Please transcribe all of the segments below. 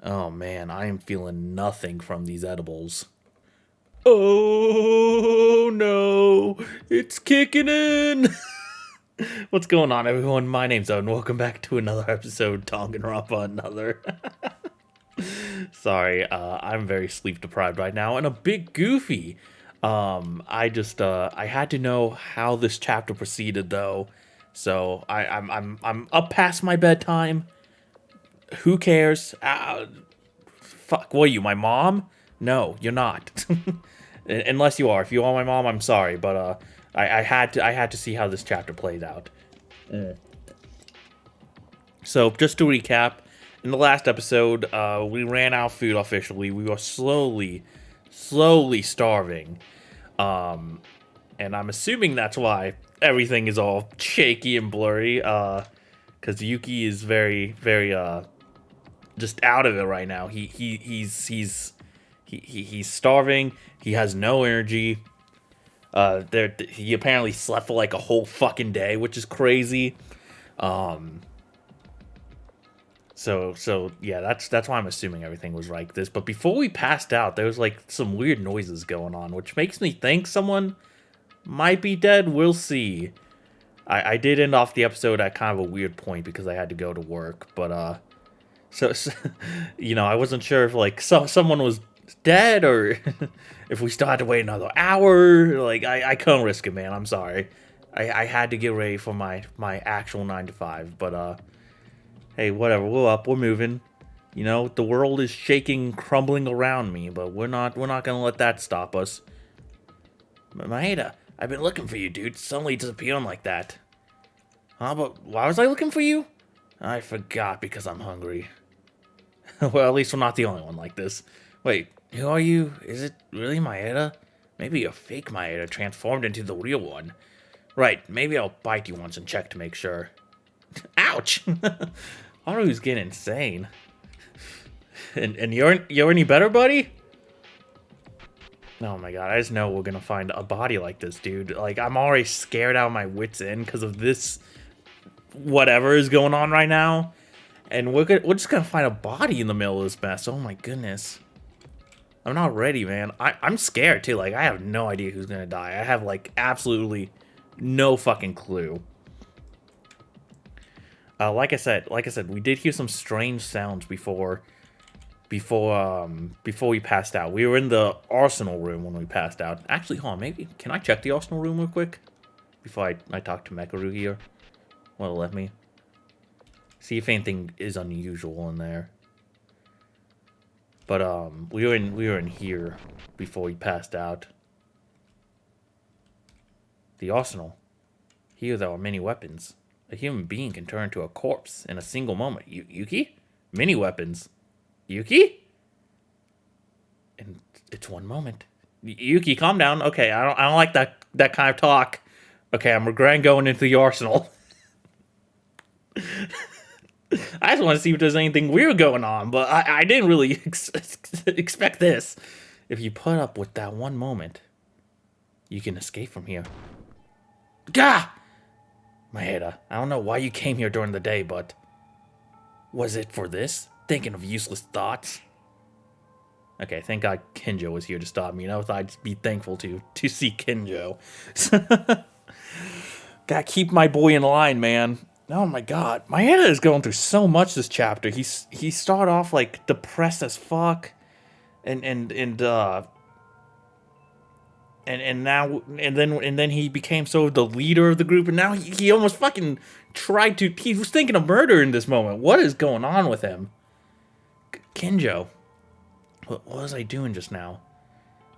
Oh man, I am feeling nothing from these edibles. Oh no, it's kicking in! What's going on, everyone? My name's Owen. Welcome back to another episode of Danganronpa Another. Sorry, I'm very sleep deprived right now and a bit goofy. I had to know how this chapter proceeded though, so I'm up past my bedtime. Who cares? Fuck, what are you, my mom? No, you're not. Unless you are. If you are my mom, I'm sorry, but I had to see how this chapter plays out. So just to recap, in the last episode, we ran out of food officially. We were slowly starving, and I'm assuming that's why everything is all shaky and blurry. Because Yuki is very just out of it right now. He's starving. He has no energy. He apparently slept for like a whole fucking day, which is crazy. So yeah, that's why I'm assuming everything was like this. But before we passed out, there was like some weird noises going on, which makes me think someone might be dead. We'll see. I did end off the episode at kind of a weird point because I had to go to work, but so I wasn't sure if like someone was dead or if we still had to wait another hour. Like I couldn't risk it, man. I'm sorry. I had to get ready for my actual 9 to 5, but hey, whatever. We're up. We're moving. The world is shaking, crumbling around me, but we're not gonna let that stop us. Maeda, I've been looking for you, dude. Suddenly disappearing like that. Huh? But why was I looking for you? I forgot because I'm hungry. Well, at least we're not the only one like this. Wait, who are you? Is it really Maeda? Maybe a fake Maeda transformed into the real one. Right, maybe I'll bite you once and check to make sure. Ouch! Haru's getting insane. And you're any better, buddy? Oh my god, I just know we're gonna find a body like this, dude. Like, I'm already scared out of my wits end because of this whatever is going on right now. And we're just gonna find a body in the middle of this mess. Oh my goodness. I'm not ready, man. I'm scared too. Like, I have no idea who's gonna die. I have like absolutely no fucking clue. Like I said, we did hear some strange sounds before we passed out. We were in the arsenal room when we passed out. Actually, hold on, maybe can I check the arsenal room real quick before I talk to Mekaru here? Will it let me? See if anything is unusual in there. But we were in here before we passed out. The arsenal. Here there are many weapons. A human being can turn into a corpse in a single moment. Yuki? Many weapons. Yuki? And it's one moment. Yuki, calm down. Okay, I don't like that kind of talk. Okay, I'm regretting going into the arsenal. I just want to see if there's anything weird going on, but I didn't really expect this. If you put up with that one moment, you can escape from here. Gah! Maeda, I don't know why you came here during the day, but was it for this? Thinking of useless thoughts? Okay, thank God Kinjo was here to stop me. I thought I'd be thankful to see Kinjo. Gotta keep my boy in line, man. Oh my god, Maeda is going through so much this chapter. He started off like depressed as fuck, and then he became so the leader of the group, and now he almost fucking tried to. He was thinking of murder in this moment. What is going on with him? Kinjo, what was I doing just now?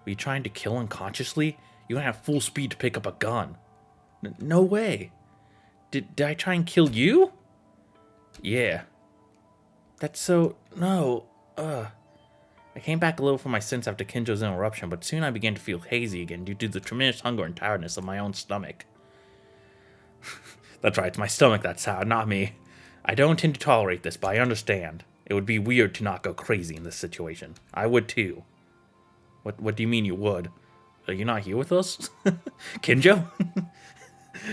Were you trying to kill unconsciously? You don't have full speed to pick up a gun. No way. Did I try and kill you? Yeah. That's so... No. I came back a little from my sense after Kinjo's interruption, but soon I began to feel hazy again due to the tremendous hunger and tiredness of my own stomach. That's right, it's my stomach that's sad, not me. I don't intend to tolerate this, but I understand. It would be weird to not go crazy in this situation. I would too. What do you mean you would? Are you not here with us? Kinjo?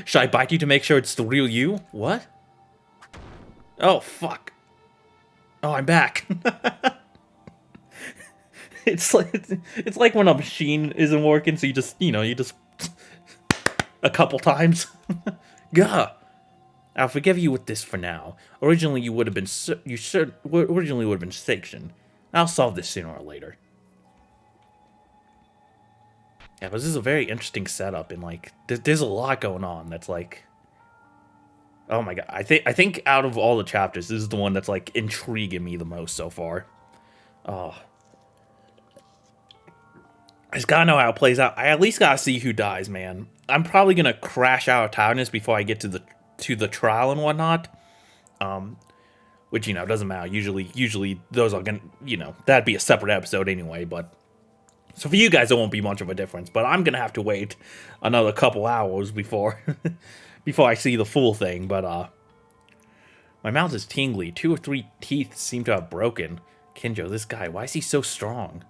Should I bite you to make sure it's the real you? What? Oh, fuck. Oh, I'm back. It's like when a machine isn't working, so you just a couple times. Gah. I'll forgive you with this for now. Originally, you would have been originally would have been sanctioned. I'll solve this sooner or later. Yeah, but this is a very interesting setup, and like, there's a lot going on. That's like, oh my god, I think out of all the chapters, this is the one that's like intriguing me the most so far. Oh, I just gotta know how it plays out. I at least gotta see who dies, man. I'm probably gonna crash out of tiredness before I get to the trial and whatnot. Which, doesn't matter. Usually those are gonna, that'd be a separate episode anyway, but so for you guys it won't be much of a difference, but I'm gonna have to wait another couple hours before before I see the full thing. But my mouth is tingly. 2 or 3 teeth seem to have broken. Kinjo, this guy, why is he so strong?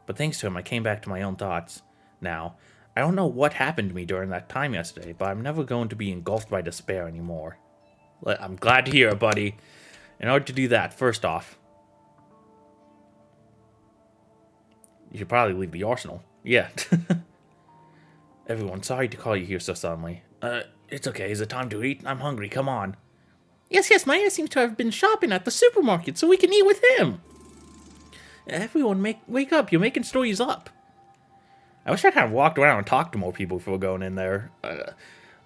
But thanks to him, I came back to my own thoughts. Now, I don't know what happened to me during that time yesterday, but I'm never going to be engulfed by despair anymore. I'm glad to hear it, buddy. In order to do that, first off, you should probably leave the arsenal. Yeah. Everyone, sorry to call you here so suddenly. It's okay. Is it time to eat? I'm hungry. Come on. Yes, Maeda seems to have been shopping at the supermarket, so we can eat with him. Everyone, wake up. You're making stories up. I wish I kind of walked around and talked to more people before going in there. Kind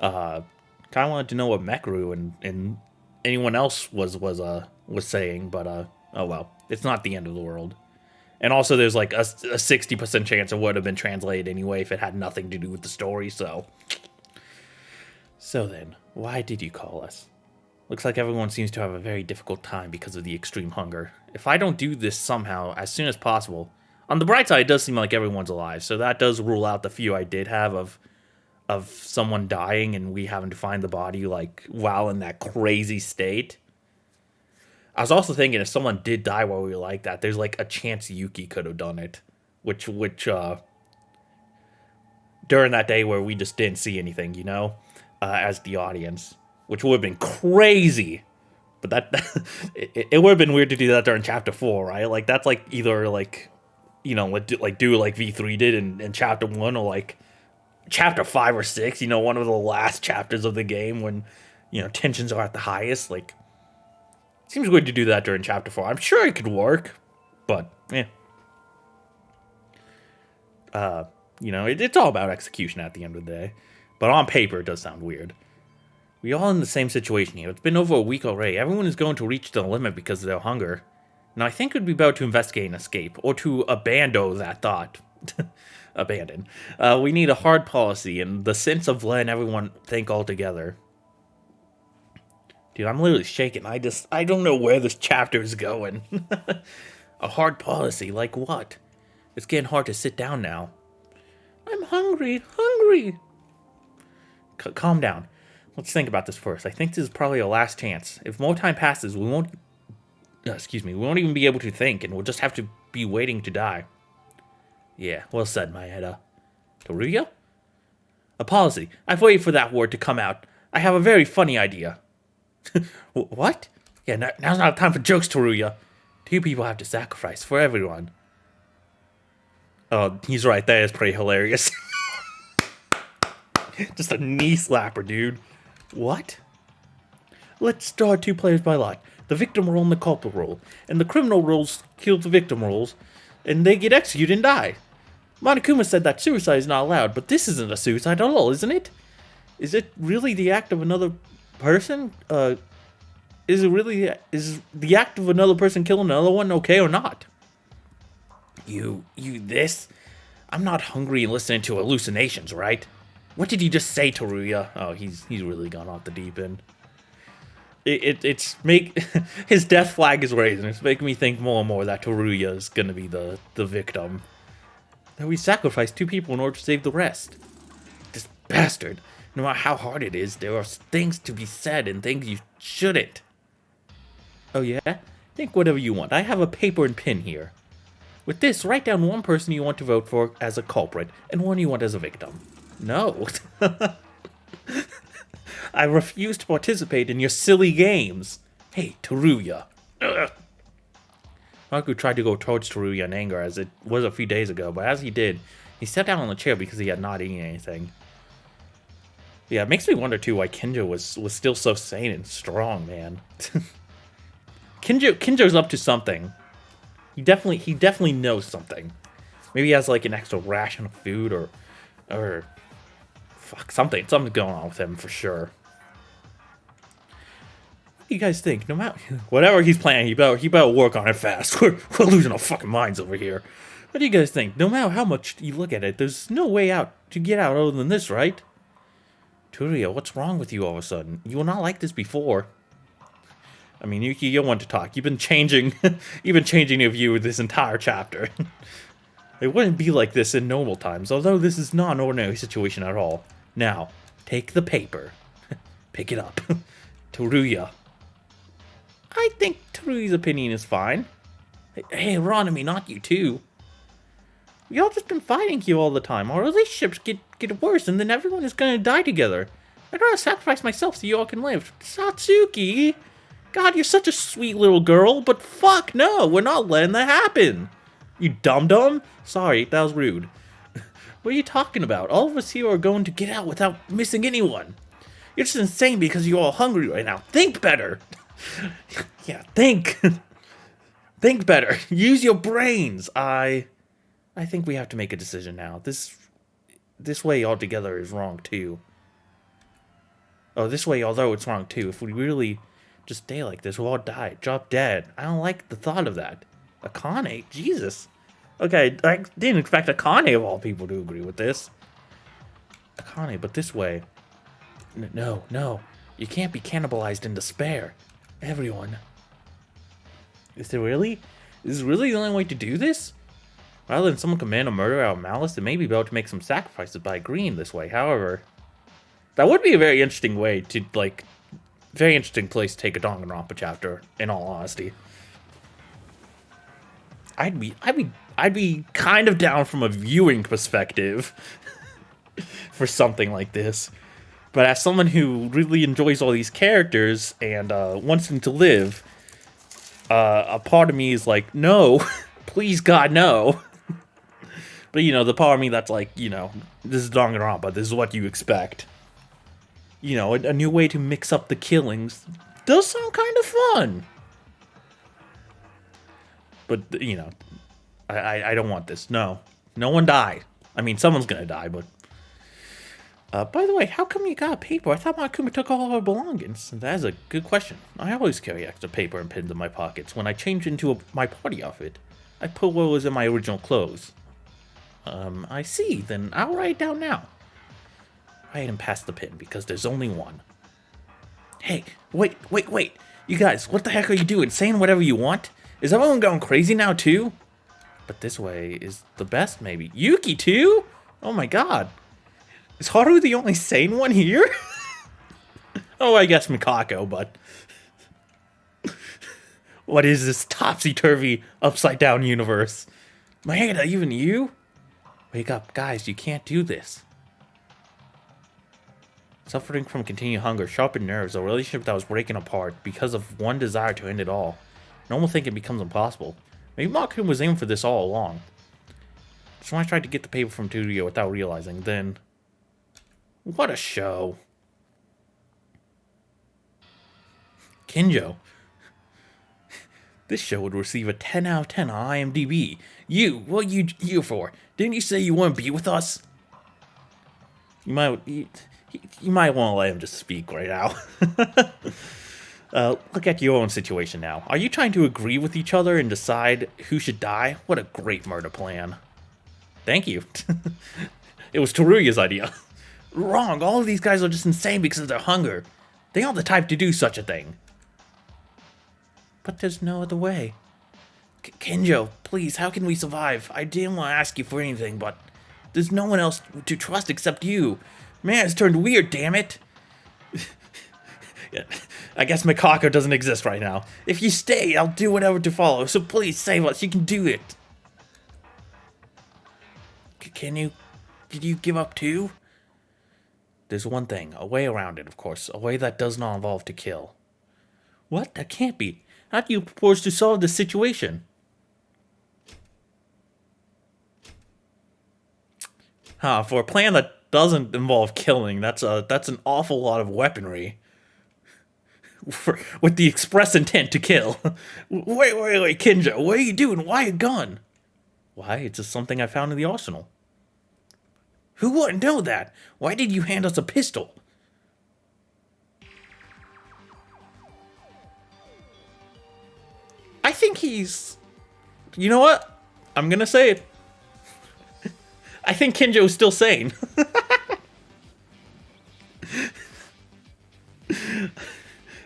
of wanted to know what Mekaru and anyone else was saying, but oh well, it's not the end of the world. And also, there's like a 60% chance it would have been translated anyway if it had nothing to do with the story. So then, why did you call us? Looks like everyone seems to have a very difficult time because of the extreme hunger. If I don't do this somehow as soon as possible, on the bright side, it does seem like everyone's alive, so that does rule out the few I did have of someone dying and we having to find the body, like, while in that crazy state. I was also thinking if someone did die while we were like that, there's, like, a chance Yuki could have done it. Which, during that day where we just didn't see anything, as the audience. Which would have been crazy. But it would have been weird to do that during Chapter 4, right? Like, that's, like, either, like, do like V3 did in Chapter 1, or, like, Chapter 5 or 6, one of the last chapters of the game when, tensions are at the highest. Like, seems weird to do that during Chapter 4. I'm sure it could work, but, it's all about execution at the end of the day. But on paper, it does sound weird. We're all in the same situation here. It's been over a week already. Everyone is going to reach the limit because of their hunger. Now, I think it would be better to investigate and escape, or to abandon that thought. Abandon. We need a hard policy, and the sense of letting everyone think all together. Dude, I'm literally shaking. I don't know where this chapter is going. A hard policy? Like what? It's getting hard to sit down now. I'm hungry. Calm down. Let's think about this first. I think this is probably our last chance. If more time passes, we won't even be able to think, and we'll just have to be waiting to die. Yeah, well said, Maeda. Toruya? A policy. I've waited for that word to come out. I have a very funny idea. What? Yeah, now's not time for jokes, Toruya. 2 people have to sacrifice for everyone. Oh, he's right. That is pretty hilarious. Just a knee slapper, dude. What? Let's start 2 players by lot. The victim roll and the culprit roll. And the criminal rolls kill the victim rolls, and they get executed and die. Monokuma said that suicide is not allowed, but this isn't a suicide at all, isn't it? Is it really the act of another person? Is the act of another person killing another one okay or not? This? I'm not hungry and listening to hallucinations, right? What did you just say, Toruya? Oh, he's really gone off the deep end. His death flag is raising. It's making me think more and more that Toruya is gonna be the victim. That we sacrificed 2 people in order to save the rest. This bastard. No matter how hard it is, there are things to be said and things you shouldn't. Oh yeah? Think whatever you want. I have a paper and pen here. With this, write down 1 person you want to vote for as a culprit and 1 you want as a victim. No. I refuse to participate in your silly games. Hey, Toruya. Haku tried to go towards Teruya in anger, as it was a few days ago, but as he did, he sat down on the chair because he had not eaten anything. Yeah, it makes me wonder, too, why Kinjo was still so sane and strong, man. Kinjo's up to something. He definitely knows something. Maybe he has, like, an extra ration of food, or fuck, something's going on with him, for sure. What do you guys think? No matter whatever he's planning, he better work on it fast. We're losing our fucking minds over here. What do you guys think? No matter how much you look at it, there's no way out to get out other than this, right? Teruya, what's wrong with you all of a sudden? You were not like this before. I mean, Yuki, you don't want to talk. You've been changing your view this entire chapter. It wouldn't be like this in normal times, although this is not an ordinary situation at all. Now, take the paper. Pick it up. Teruya. I think Teruya's opinion is fine. Hey, Ronami, not you too. We all just been fighting here all the time. Our relationships get worse, and then everyone is gonna die together. I'd rather sacrifice myself so you all can live. Satsuki! God, you're such a sweet little girl, but fuck no, we're not letting that happen. You dum-dum? Sorry, that was rude. What are you talking about? All of us here are going to get out without missing anyone. You're just insane because you're all hungry right now. Think better. Yeah, think. Think better. Use your brains. I think we have to make a decision now. This way altogether is wrong too. Oh, this way, although it's wrong too. If we really just stay like this, we'll all die. Drop dead. I don't like the thought of that. Akane? Jesus. Okay, I didn't expect Akane of all people to agree with this. Akane, but this way. No. You can't be cannibalized in despair. Everyone. Is this really the only way to do this? Rather than someone command a murder out of malice, it may be better to make some sacrifices by agreeing this way. However, that would be a very interesting way to, like, very interesting place to take a Danganronpa chapter, in all honesty. I'd be kind of down from a viewing perspective for something like this. But as someone who really enjoys all these characters and wants them to live, a part of me is like, no, please God, no. But, you know, the part of me that's like, you know, this is Danganronpa, this is what you expect. You know, a new way to mix up the killings does sound kind of fun. But, you know, I don't want this. No. No one died. I mean, someone's gonna die, but... by the way, how come you got paper? I thought Monokuma took all our belongings. That is a good question. I always carry extra paper and pins in my pockets. When I change into my party outfit, I put what was in my original clothes. I see. Then I'll write it down now. Write and pass the pin, because there's only one. Hey, wait. You guys, what the heck are you doing? Saying whatever you want? Is everyone going crazy now, too? But this way is the best, maybe. Yuki, too? Oh my god. Is Haru the only sane one here? Oh, I guess Mikako, but... What is this topsy-turvy, upside-down universe? Maeda, even you? Wake up, guys, you can't do this. Suffering from continued hunger, sharpened nerves, a relationship that was breaking apart because of one desire to end it all. Normal thinking becomes impossible. Maybe Monokuma was aiming for this all along. So when I tried to get the paper from Teruya without realizing, then... What a show. Kinjo. This show would receive a 10 out of 10 on IMDb. You, what you here for? Didn't you say you want to be with us? You might want to let him just speak right now. Look at your own situation now. Are you trying to agree with each other and decide who should die? What a great murder plan. Thank you. It was Teruya's idea. Wrong. All of these guys are just insane because of their hunger. They aren't the type to do such a thing. But there's no other way. Kinjo, please, how can we survive? I didn't want to ask you for anything, but there's no one else to trust except you. Man, it's turned weird, damn it. Yeah, I guess Mikako doesn't exist right now. If you stay, I'll do whatever to follow, so please save us. You can do it. Did you give up too? There's one thing, a way around it, of course. A way that does not involve to kill. What? That can't be. How do you propose to solve this situation? For a plan that doesn't involve killing, that's an awful lot of weaponry. With the express intent to kill. Wait, Kinjo, what are you doing? Why a gun? Why, it's just something I found in the arsenal. Who wouldn't know that? Why did you hand us a pistol? I think he's... You know what? I'm gonna say it. I think Kinjo's still sane.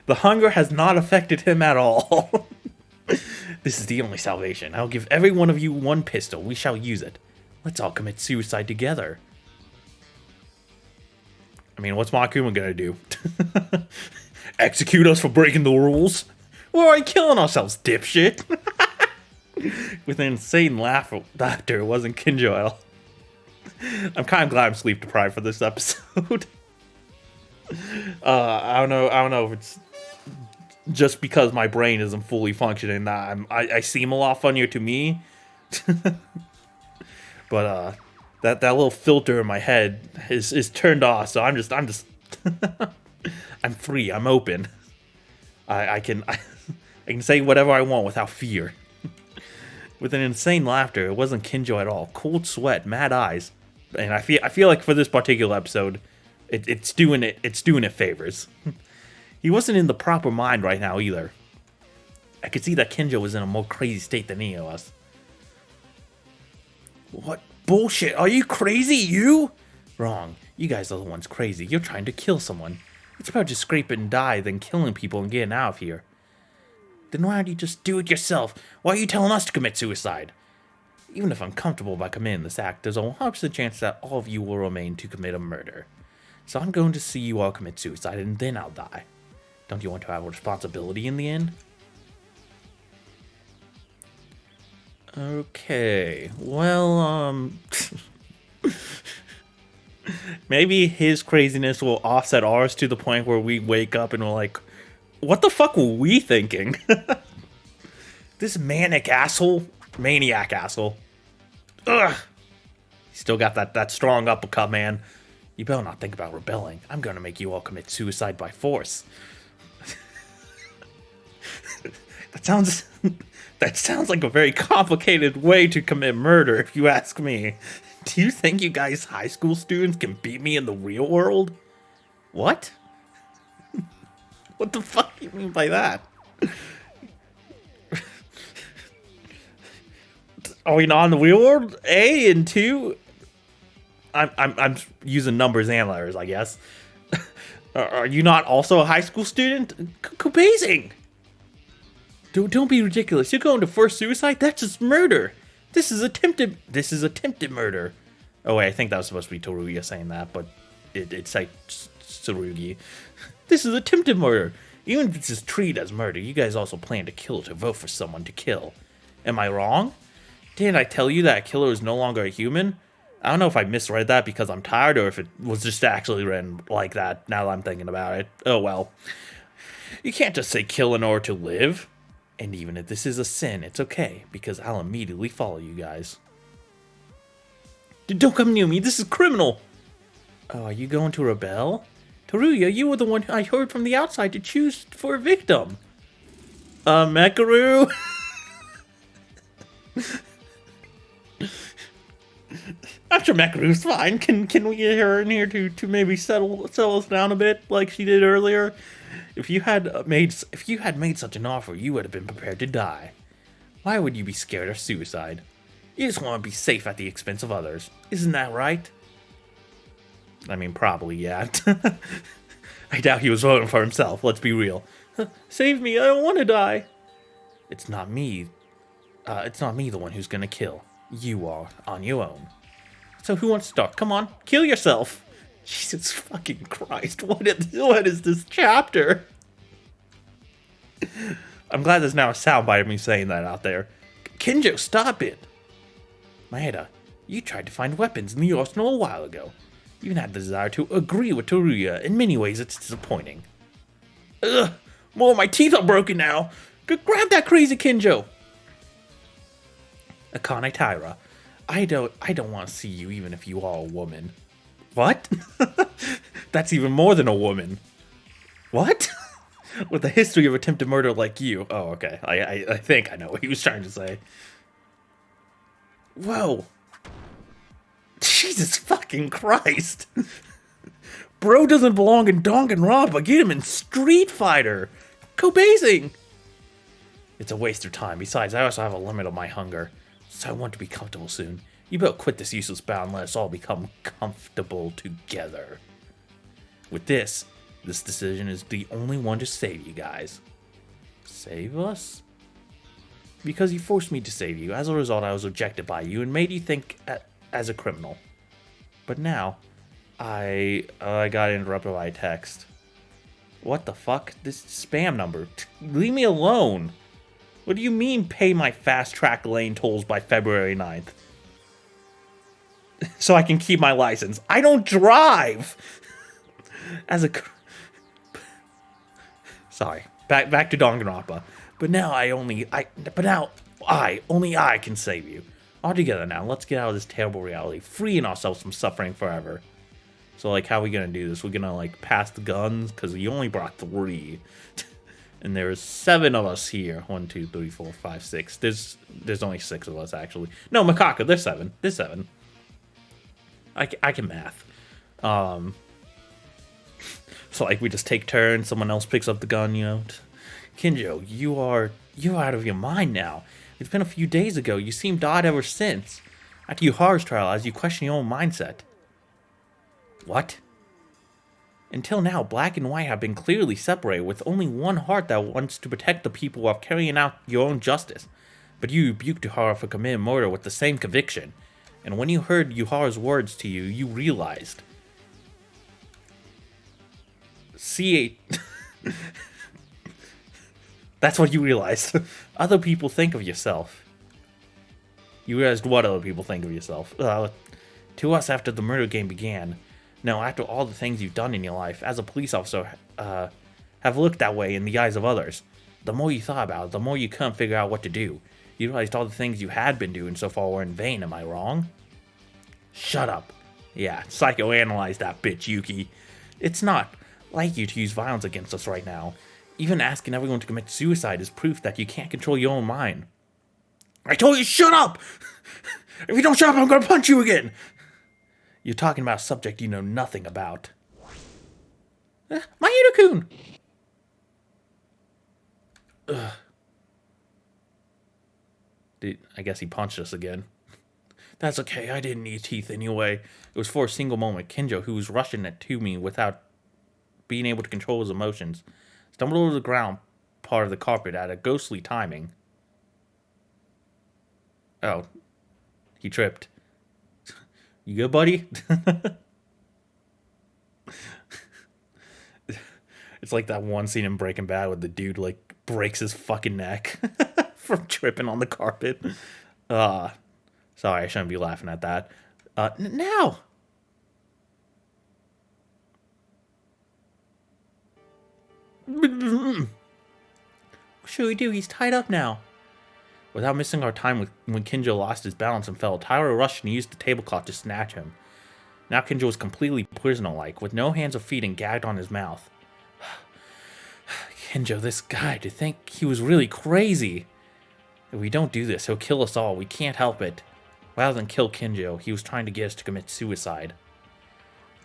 The hunger has not affected him at all. This is the only salvation. I'll give every one of you one pistol. We shall use it. Let's all commit suicide together. I mean, what's Monokuma gonna do? Execute us for breaking the rules? We're already killing ourselves, dipshit. With an insane laughter, it wasn't Kinjo at all. I'm kind of glad I'm sleep deprived for this episode. I don't know if it's just because my brain isn't fully functioning. I seem a lot funnier to me. But that little filter in my head is turned off, so I'm just I'm free. I'm open. I can say whatever I want without fear. With an insane laughter, it wasn't Kinjo at all. Cold sweat, mad eyes, and I feel like for this particular episode, it's doing it favors. He wasn't in the proper mind right now either. I could see that Kinjo was in a more crazy state than any of us. What bullshit? Are you crazy, you? Wrong. You guys are the ones crazy. You're trying to kill someone. It's about just scrape it and die than killing people and getting out of here. Then why don't you just do it yourself? Why are you telling us to commit suicide? Even if I'm comfortable by committing this act, there's a 100% chance that all of you will remain to commit a murder. So I'm going to see you all commit suicide and then I'll die. Don't you want to have a responsibility in the end? Okay, well, maybe his craziness will offset ours to the point where we wake up and we're like, what the fuck were we thinking? This maniac asshole. Ugh. Still got that strong uppercut, man. You better not think about rebelling. I'm gonna make you all commit suicide by force. That sounds like a very complicated way to commit murder, if you ask me. Do you think you guys high school students can beat me in the real world? What? What the fuck do you mean by that? Are we not in the real world? A and 2? I'm using numbers and letters, I guess. Are you not also a high school student? Amazing! Don't be ridiculous. You're going to force suicide? That's just murder. This is attempted murder. Oh wait, I think that was supposed to be Toruya saying that, but it's like Tsurugi. This is attempted murder. Even if it's just treated as murder, you guys also plan to kill to vote for someone to kill. Am I wrong? Didn't I tell you that a killer is no longer a human? I don't know if I misread that because I'm tired or if it was just actually written like that now that I'm thinking about it. Oh well. You can't just say kill in order to live. And even if this is a sin, it's okay, because I'll immediately follow you guys. Don't come near me, this is criminal! Oh, are you going to rebel? Toruya, you were the one I heard from the outside to choose for a victim. Mekaru? I'm sure Mekaru's fine. Can we get her in here to maybe settle us down a bit like she did earlier? If you had made such an offer, you would have been prepared to die. Why would you be scared of suicide? You just want to be safe at the expense of others. Isn't that right? I mean, probably, yeah. I doubt he was voting for himself, let's be real. Save me, I don't want to die. It's not me. It's not me the one who's gonna kill. You are, on your own. So who wants to start? Come on, kill yourself. Jesus fucking Christ, what is this chapter? I'm glad there's now a soundbite of me saying that out there. Kinjo, stop it! Maeda, you tried to find weapons in the arsenal a while ago. You even had the desire to agree with Toruya. In many ways, it's disappointing. Ugh, more of my teeth are broken now. Grab that crazy Kinjo! Akane Taira, I don't want to see you even if you are a woman. What? That's even more than a woman. What? With a history of attempted murder like you. Oh, okay. I think I know what he was trying to say. Whoa. Jesus fucking Christ. Bro doesn't belong in Danganronpa. Get him in Street Fighter. Go basing. It's a waste of time. Besides, I also have a limit on my hunger. So I want to be comfortable soon. You better quit this useless battle and let us all become comfortable together. With this decision is the only one to save you guys. Save us? Because you forced me to save you. As a result, I was rejected by you and made you think as a criminal. But now, I got interrupted by a text. What the fuck? This spam number. Leave me alone. What do you mean pay my fast track lane tolls by February 9th? So I can keep my license. I don't drive! Sorry. Back to Danganronpa. But now only I can save you. All together now, let's get out of this terrible reality, freeing ourselves from suffering forever. So, like, how are we gonna do this? We're gonna, like, pass the guns? Because you only brought 3. And there's 7 of us here. 1, 2, 3, 4, 5, 6. There's only 6 of us, actually. No, Mikako, there's 7. There's 7. I can math. So, like, we just take turns. Someone else picks up the gun, you know. Kinjo, you're out of your mind now. It's been a few days ago. You seemed odd ever since. After Yuhara's trial, as you question your own mindset. What? Until now, black and white have been clearly separated, with only one heart that wants to protect the people while carrying out your own justice. But you rebuked Yuhara for committing murder with the same conviction. And when you heard Yuhara's words to you, you realized. C8. That's what you realized. Other people think of yourself. You realized what other people think of yourself. To us, after the murder game began. No, after all the things you've done in your life, as a police officer, have looked that way in the eyes of others. The more you thought about it, the more you couldn't figure out what to do. You realized all the things you had been doing so far were in vain, am I wrong? Shut up. Yeah, psychoanalyze that bitch, Yuki. It's not like you to use violence against us right now. Even asking everyone to commit suicide is proof that you can't control your own mind. I told you shut up! If you don't shut up, I'm gonna punch you again! You're talking about a subject you know nothing about. Maeda-kun! Dude, I guess he punched us again. That's okay, I didn't need teeth anyway. It was for a single moment. Kinjo, who was rushing it to me without being able to control his emotions, stumbled over the ground part of the carpet at a ghostly timing. Oh. He tripped. You good, buddy? It's like that one scene in Breaking Bad where the dude, like, breaks his fucking neck from tripping on the carpet. Sorry, I shouldn't be laughing at that. Now! What should we do? He's tied up now. Without missing our time when Kinjo lost his balance and fell, Taira rushed and used the tablecloth to snatch him. Now Kinjo was completely prisoner-like, with no hands or feet and gagged on his mouth. Kinjo, this guy, to think he was really crazy. If we don't do this, he'll kill us all. We can't help it. Rather than kill Kinjo, he was trying to get us to commit suicide.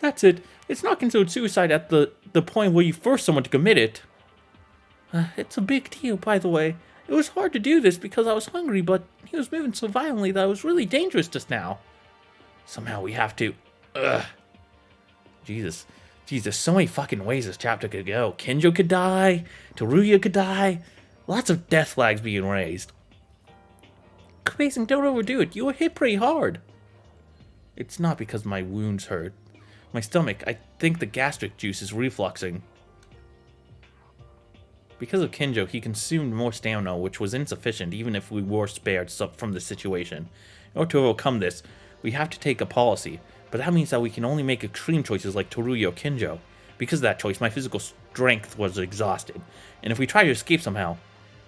That's it. It's not considered suicide at the point where you force someone to commit it. It's a big deal, by the way. It was hard to do this because I was hungry, but he was moving so violently that it was really dangerous just now. Somehow we have to... Jesus. Jeez, there's so many fucking ways this chapter could go. Kinjo could die. Tsurugi could die. Lots of death flags being raised. Mason, don't overdo it. You were hit pretty hard. It's not because my wounds hurt. My stomach, I think the gastric juice is refluxing. Because of Kinjo, he consumed more stamina, which was insufficient even if we were spared from the situation. In order to overcome this, we have to take a policy, but that means that we can only make extreme choices like Tsurugi or Kinjo. Because of that choice, my physical strength was exhausted, and if we try to escape somehow,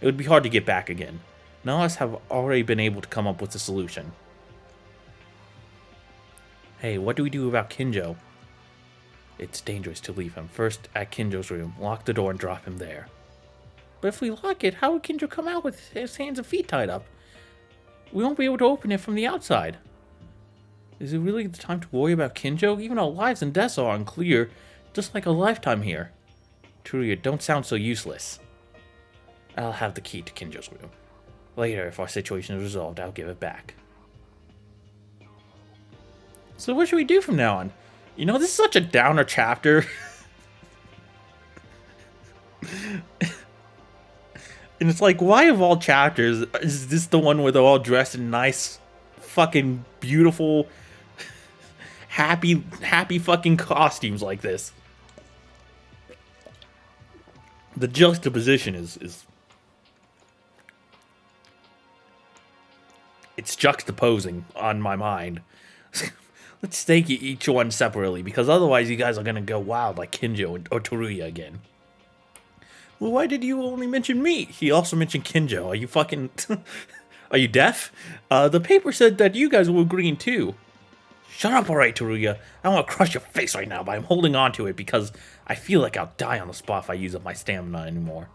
it would be hard to get back again. None of us have already been able to come up with a solution. Hey, what do we do about Kinjo? It's dangerous to leave him. First, at Kinjo's room, lock the door and drop him there. But if we lock it, how would Kinjo come out with his hands and feet tied up? We won't be able to open it from the outside. Is it really the time to worry about Kinjo? Even our lives and deaths are unclear, just like a lifetime here. Tsurugi, don't sound so useless. I'll have the key to Kinjo's room. Later, if our situation is resolved, I'll give it back. So what should we do from now on? You know, this is such a downer chapter. And it's like, why of all chapters is this the one where they're all dressed in nice, fucking beautiful, happy fucking costumes like this? The juxtaposition is it's juxtaposing on my mind. Let's take each one separately, because otherwise you guys are gonna go wild like Kinjo or Tsurugi again. Well, why did you only mention me? He also mentioned Kinjo. Are you fucking... Are you deaf? The paper said that you guys were agreeing too. Shut up, alright, Tsurugi. I want to crush your face right now, but I'm holding on to it because I feel like I'll die on the spot if I use up my stamina anymore.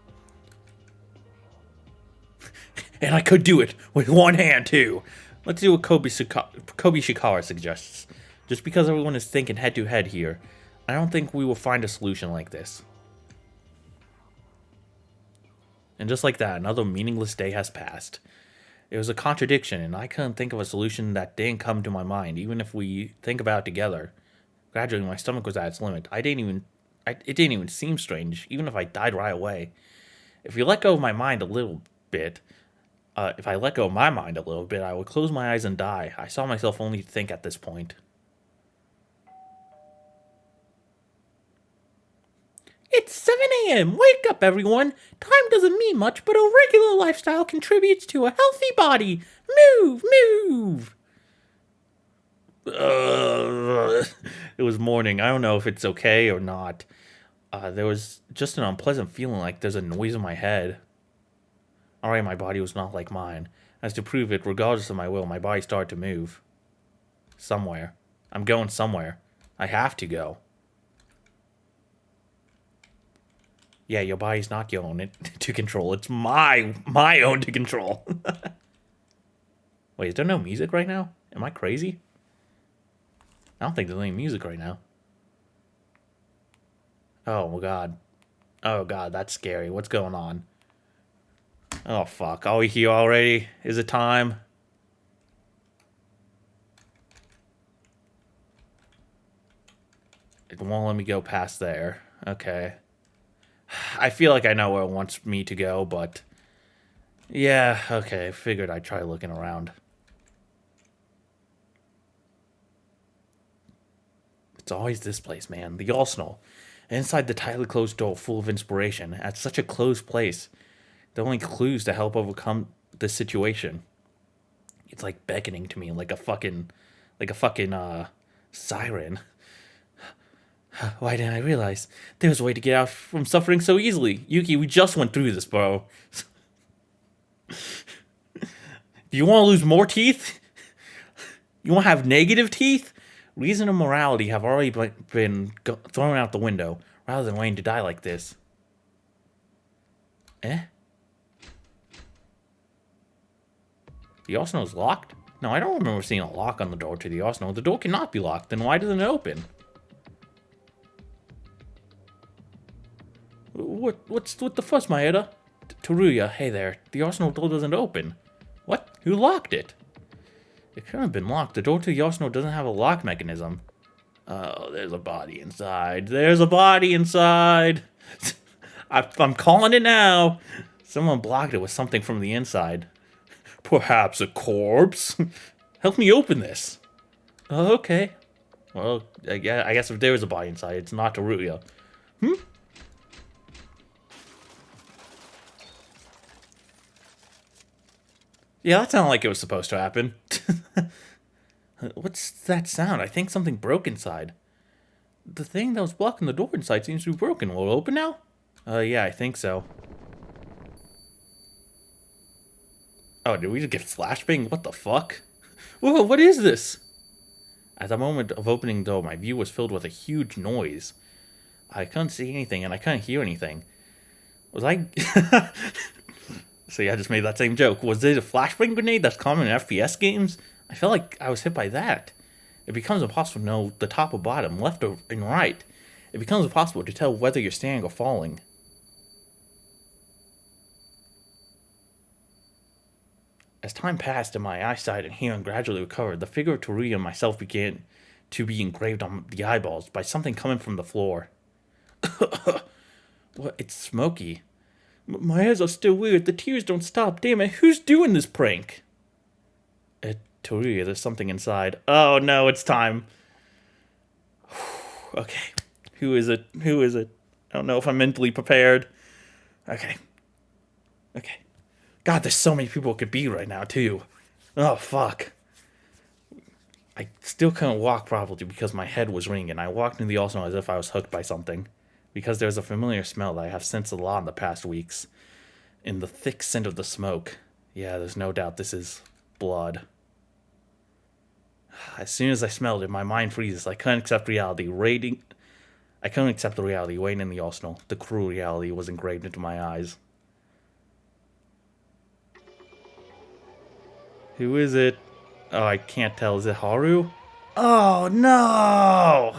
And I could do it with one hand, too. Let's do what Kobe Shikara suggests. Just because everyone is thinking head-to-head here, I don't think we will find a solution like this. And just like that, another meaningless day has passed. It was a contradiction, and I couldn't think of a solution that didn't come to my mind, even if we think about it together. Gradually, my stomach was at its limit. It didn't even seem strange, even if I died right away. If I let go of my mind a little bit, I would close my eyes and die. I saw myself only think at this point. It's 7 a.m. Wake up, everyone. Time doesn't mean much, but a regular lifestyle contributes to a healthy body. Move, move. It was morning. I don't know if it's okay or not. There was just an unpleasant feeling like there's a noise in my head. Alright, my body was not like mine. As to prove it, regardless of my will, my body started to move. Somewhere. I'm going somewhere. I have to go. Yeah, your body's not your own to control. It's my own to control. Wait, is there no music right now? Am I crazy? I don't think there's any music right now. Oh, God. Oh, God, that's scary. What's going on? Oh, fuck. Are we here already? Is it time? It won't let me go past there. Okay. I feel like I know where it wants me to go, but... Yeah, okay. Figured I'd try looking around. It's always this place, man. The arsenal. Inside the tightly closed door, full of inspiration. At such a closed place. The only clues to help overcome this situation. It's like beckoning to me like a fucking siren. Why didn't I realize? There's a way to get out from suffering so easily. Yuki, we just went through this, bro. Do you want to lose more teeth? You want to have negative teeth? Reason and morality have already been thrown out the window, rather than waiting to die like this. Eh? The arsenal is locked? No, I don't remember seeing a lock on the door to the arsenal. The door cannot be locked, then why doesn't it open? What's the fuss, Maeda? Tsurugi, hey there. The arsenal door doesn't open. What? Who locked it? It couldn't have been locked. The door to the arsenal doesn't have a lock mechanism. Oh, there's a body inside. There's a body inside. I'm calling it now. Someone blocked it with something from the inside. Perhaps a corpse? Help me open this. Okay. Well, I guess if there is a body inside, it's not Tsurugi. Yeah, that sounded like it was supposed to happen. What's that sound? I think something broke inside. The thing that was blocking the door inside seems to be broken. Will it open now? Yeah, I think so. Oh, did we just get flashbang? What the fuck? Whoa, what is this? At the moment of opening the door, my view was filled with a huge noise. I couldn't see anything, and I couldn't hear anything. Was I... See, I just made that same joke. Was it a flashbang grenade that's common in FPS games? I felt like I was hit by that. It becomes impossible to know the top or bottom, left or and right. It becomes impossible to tell whether you're standing or falling. As time passed and my eyesight and hearing gradually recovered, the figure of Tsurugi and myself began to be engraved on the eyeballs by something coming from the floor. What? It's smoky. My eyes are still weird. The tears don't stop. Damn it, who's doing this prank? Tsurugi, there's something inside. Oh no, it's time. Okay. Who is it? Who is it? I don't know if I'm mentally prepared. Okay. Okay. God, there's so many people it could be right now, too. Oh, fuck. I still couldn't walk properly because my head was ringing. I walked into the arsenal as if I was hooked by something. Because there's a familiar smell that I have sensed a lot in the past weeks. In the thick scent of the smoke. Yeah, there's no doubt this is blood. As soon as I smelled it, my mind freezes. I couldn't accept reality. I couldn't accept the reality waiting in the arsenal. The cruel reality was engraved into my eyes. Who is it? Oh, I can't tell. Is it Haru? Oh, no!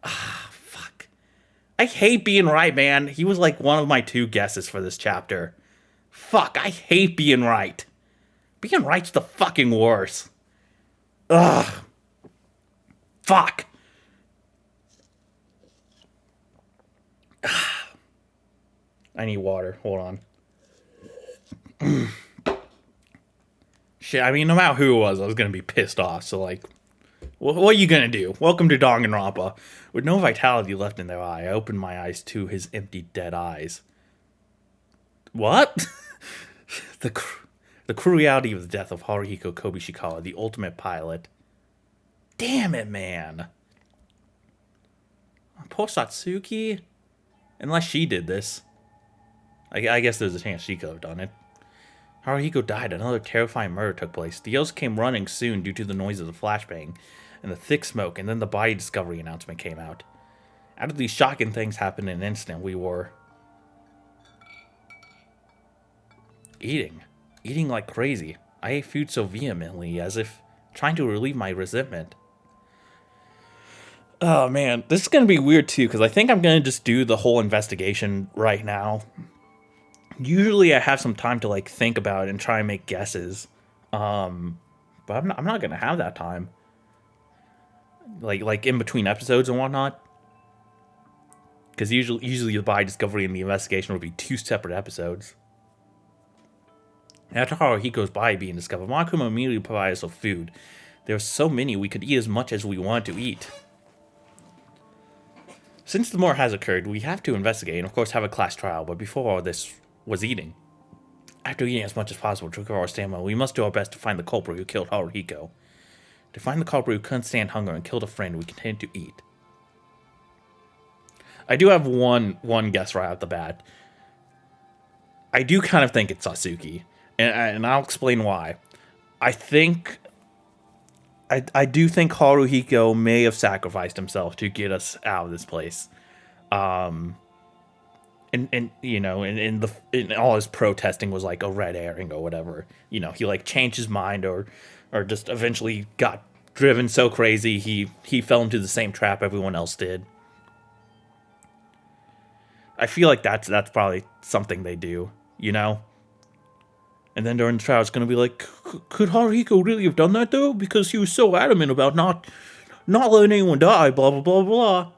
Ah, fuck. I hate being right, man. He was like one of my 2 guesses for this chapter. Fuck, I hate being right. Being right's the fucking worst. Ugh. Fuck. I need water. Hold on. Shit, I mean, no matter who it was, I was gonna be pissed off. So, like, what are you gonna do? Welcome to Danganronpa. With no vitality left in their eye, I opened my eyes to his empty, dead eyes. What? The cruel reality of the death of Haruhiko Kobishikawa, the ultimate pilot. Damn it, man. Poor Satsuki. Unless she did this. I guess there's a chance she could have done it. Haruhiko died. Another terrifying murder took place. The others came running soon due to the noise of the flashbang and the thick smoke, and then the body discovery announcement came out. After these shocking things happened in an instant, we were... eating like crazy. I ate food so vehemently, as if trying to relieve my resentment. Oh man, this is gonna be weird too, because I think I'm gonna just do the whole investigation right now. Usually I have some time to like think about it and try and make guesses, but I'm not gonna have that time. Like in between episodes and whatnot, because usually the body discovery and the investigation would be 2 separate episodes. After Haruhiko's body being discovered, Monokuma immediately provided us with food. There were so many we could eat as much as we wanted to eat. Since the murder has occurred, we have to investigate and of course have a class trial, but before all this was eating. After eating as much as possible to recover our stamina, we must do our best to find the culprit who killed Haruhiko. To find the culprit who couldn't stand hunger and killed a friend, we continued to eat. I do have one guess right out the bat. I do kind of think it's Satsuki. And I'll explain why. I do think Haruhiko may have sacrificed himself to get us out of this place. And you know, in all his protesting was like a red herring or whatever. You know, he like changed his mind or just eventually got driven so crazy he fell into the same trap everyone else did. I feel like that's probably something they do, you know? And then during the trial, it's going to be like, could Haruhiko really have done that, though? Because he was so adamant about not letting anyone die, blah, blah, blah, blah.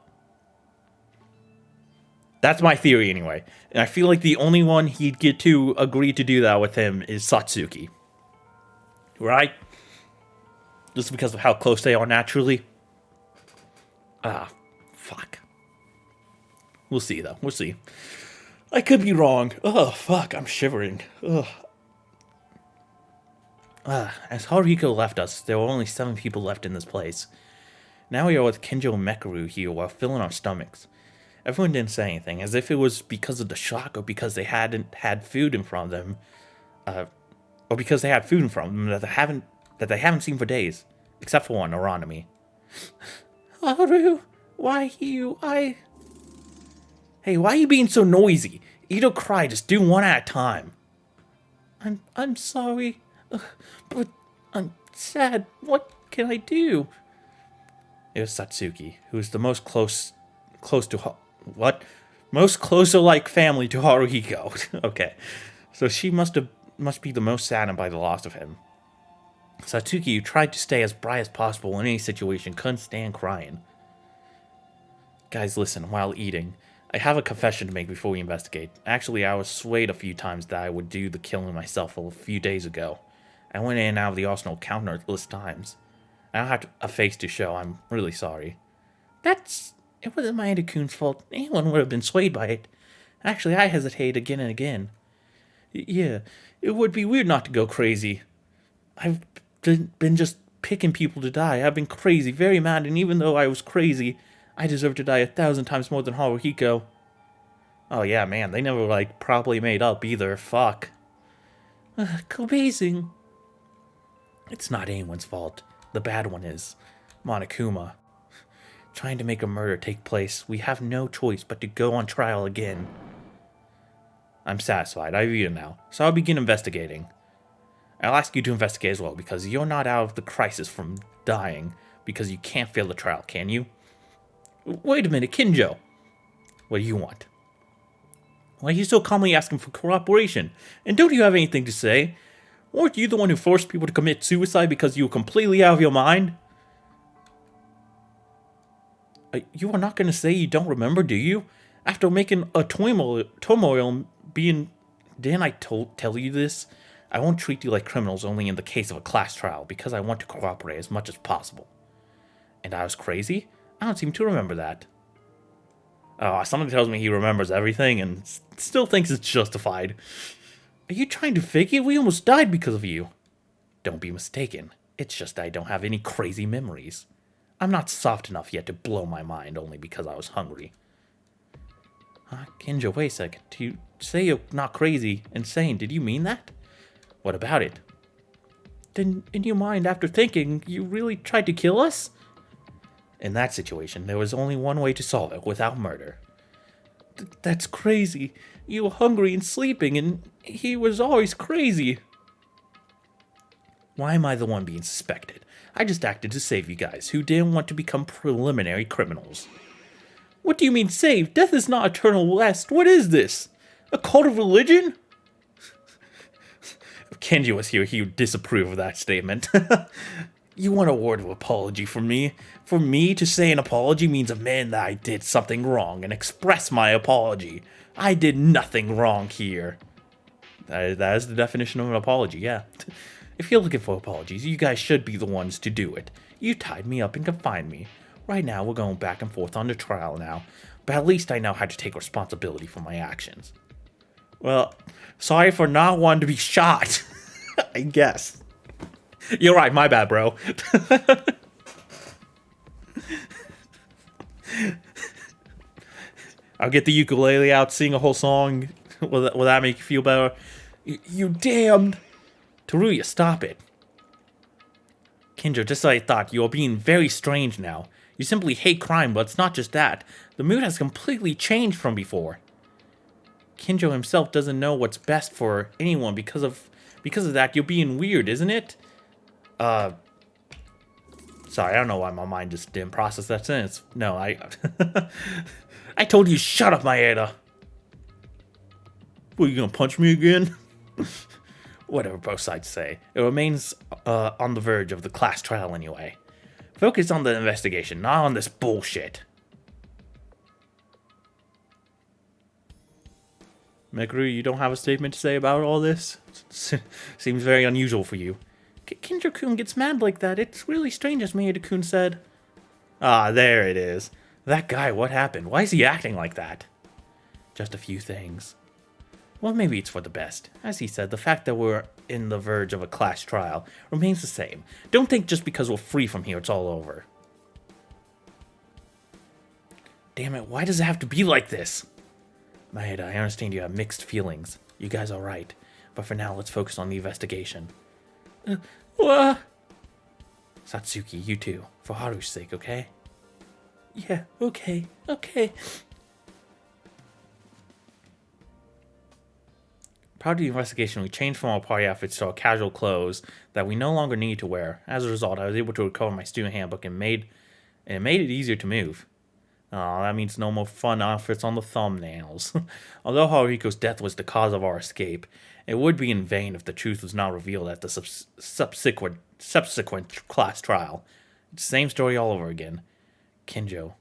That's my theory, anyway. And I feel like the only one he'd get to agree to do that with him is Satsuki. Right? Just because of how close they are naturally. Ah, fuck. We'll see, though. We'll see. I could be wrong. Oh, fuck. I'm shivering. Ugh. As Haruhiko left us, there were only 7 people left in this place. Now we are with Kinjo and Mekaru here while filling our stomachs. Everyone didn't say anything, as if it was because of the shock or because they hadn't had food in front of them, or because they had food in front of them that they haven't seen for days, except for one, Aranami. Haru, Hey, why are you being so noisy? You don't cry, just do one at a time. I'm sorry, but I'm sad. What can I do? It was Satsuki, who was the most close to most closer like family to Haruhiko. Okay, so she must be the most saddened by the loss of him. Satsuki, who tried to stay as bright as possible in any situation, couldn't stand crying. Guys, listen, while eating, I have a confession to make before we investigate. Actually, I was swayed a few times that I would do the killing myself a few days ago. I went in and out of the arsenal countless times. I don't have a face to show. I'm really sorry. It wasn't Maeda-kun's fault. Anyone would have been swayed by it. Actually, I hesitated again and again. Yeah, it would be weird not to go crazy. I've been just picking people to die. I've been crazy, very mad, and even though I was crazy, I deserve to die 1,000 times more than Haruhiko. Oh yeah, man, they never, properly made up either. Fuck. Amazing. It's not anyone's fault. The bad one is Monokuma. Trying to make a murder take place, we have no choice but to go on trial again. I'm satisfied. I read it now, so I'll begin investigating. I'll ask you to investigate as well, because you're not out of the crisis from dying, because you can't fail the trial, can you? Wait a minute, Kinjo. What do you want? Why are you so calmly asking for cooperation? And don't you have anything to say? Weren't you the one who forced people to commit suicide because you were completely out of your mind? You are not going to say you don't remember, do you? After making a turmoil being... Didn't I tell you this? I won't treat you like criminals only in the case of a class trial, because I want to cooperate as much as possible. And I was crazy? I don't seem to remember that. Oh, someone tells me he remembers everything and still thinks it's justified. Are you trying to fake it? We almost died because of you. Don't be mistaken. It's just I don't have any crazy memories. I'm not soft enough yet to blow my mind only because I was hungry. Kinjo, wait a second. You say you're not crazy, insane. Did you mean that? What about it? Then, in your mind, after thinking, you really tried to kill us? In that situation, there was only one way to solve it without murder. That's crazy. You were hungry and sleeping, and he was always crazy. Why am I the one being suspected? I just acted to save you guys, who didn't want to become preliminary criminals. What do you mean save? Death is not eternal rest. What is this? A cult of religion? If Kenji was here, he would disapprove of that statement. You want a word of apology from me? For me to say an apology means admitting that I did something wrong and express my apology. I did nothing wrong here. That is the definition of an apology, yeah. If you're looking for apologies, you guys should be the ones to do it. You tied me up and confined me. Right now, we're going back and forth on the trial now, but at least I know how to take responsibility for my actions. Well, sorry for not wanting to be shot, I guess. You're right, my bad, bro. I'll get the ukulele out, sing a whole song. Will that make you feel better? You damned! Teruya, stop it. Kinjo, just as I thought, you are being very strange now. You simply hate crime, but it's not just that. The mood has completely changed from before. Kinjo himself doesn't know what's best for anyone because of that. You're being weird, isn't it? Sorry, I don't know why my mind just didn't process that sentence. No, I told you, shut up, Maeda. What, you gonna punch me again? Whatever both sides say. It remains on the verge of the class trial anyway. Focus on the investigation, not on this bullshit. Meguru, you don't have a statement to say about all this? Seems very unusual for you. Kinjo-kun gets mad like that. It's really strange, as Maeda-kun said. Ah, there it is. That guy, what happened? Why is he acting like that? Just a few things. Well, maybe it's for the best. As he said, the fact that we're in the verge of a class trial remains the same. Don't think just because we're free from here, it's all over. Damn it, why does it have to be like this? Maeda, I understand you have mixed feelings. You guys are right. But for now, let's focus on the investigation. Satsuki, you too. For Haru's sake, okay? Yeah, okay. Part of the investigation, we changed from our party outfits to our casual clothes that we no longer need to wear. As a result, I was able to recover my student handbook and it made it easier to move. Oh, that means no more fun outfits on the thumbnails. Although Haruhiko's death was the cause of our escape, it would be in vain if the truth was not revealed at the subsequent class trial. It's the same story all over again. Kinjo,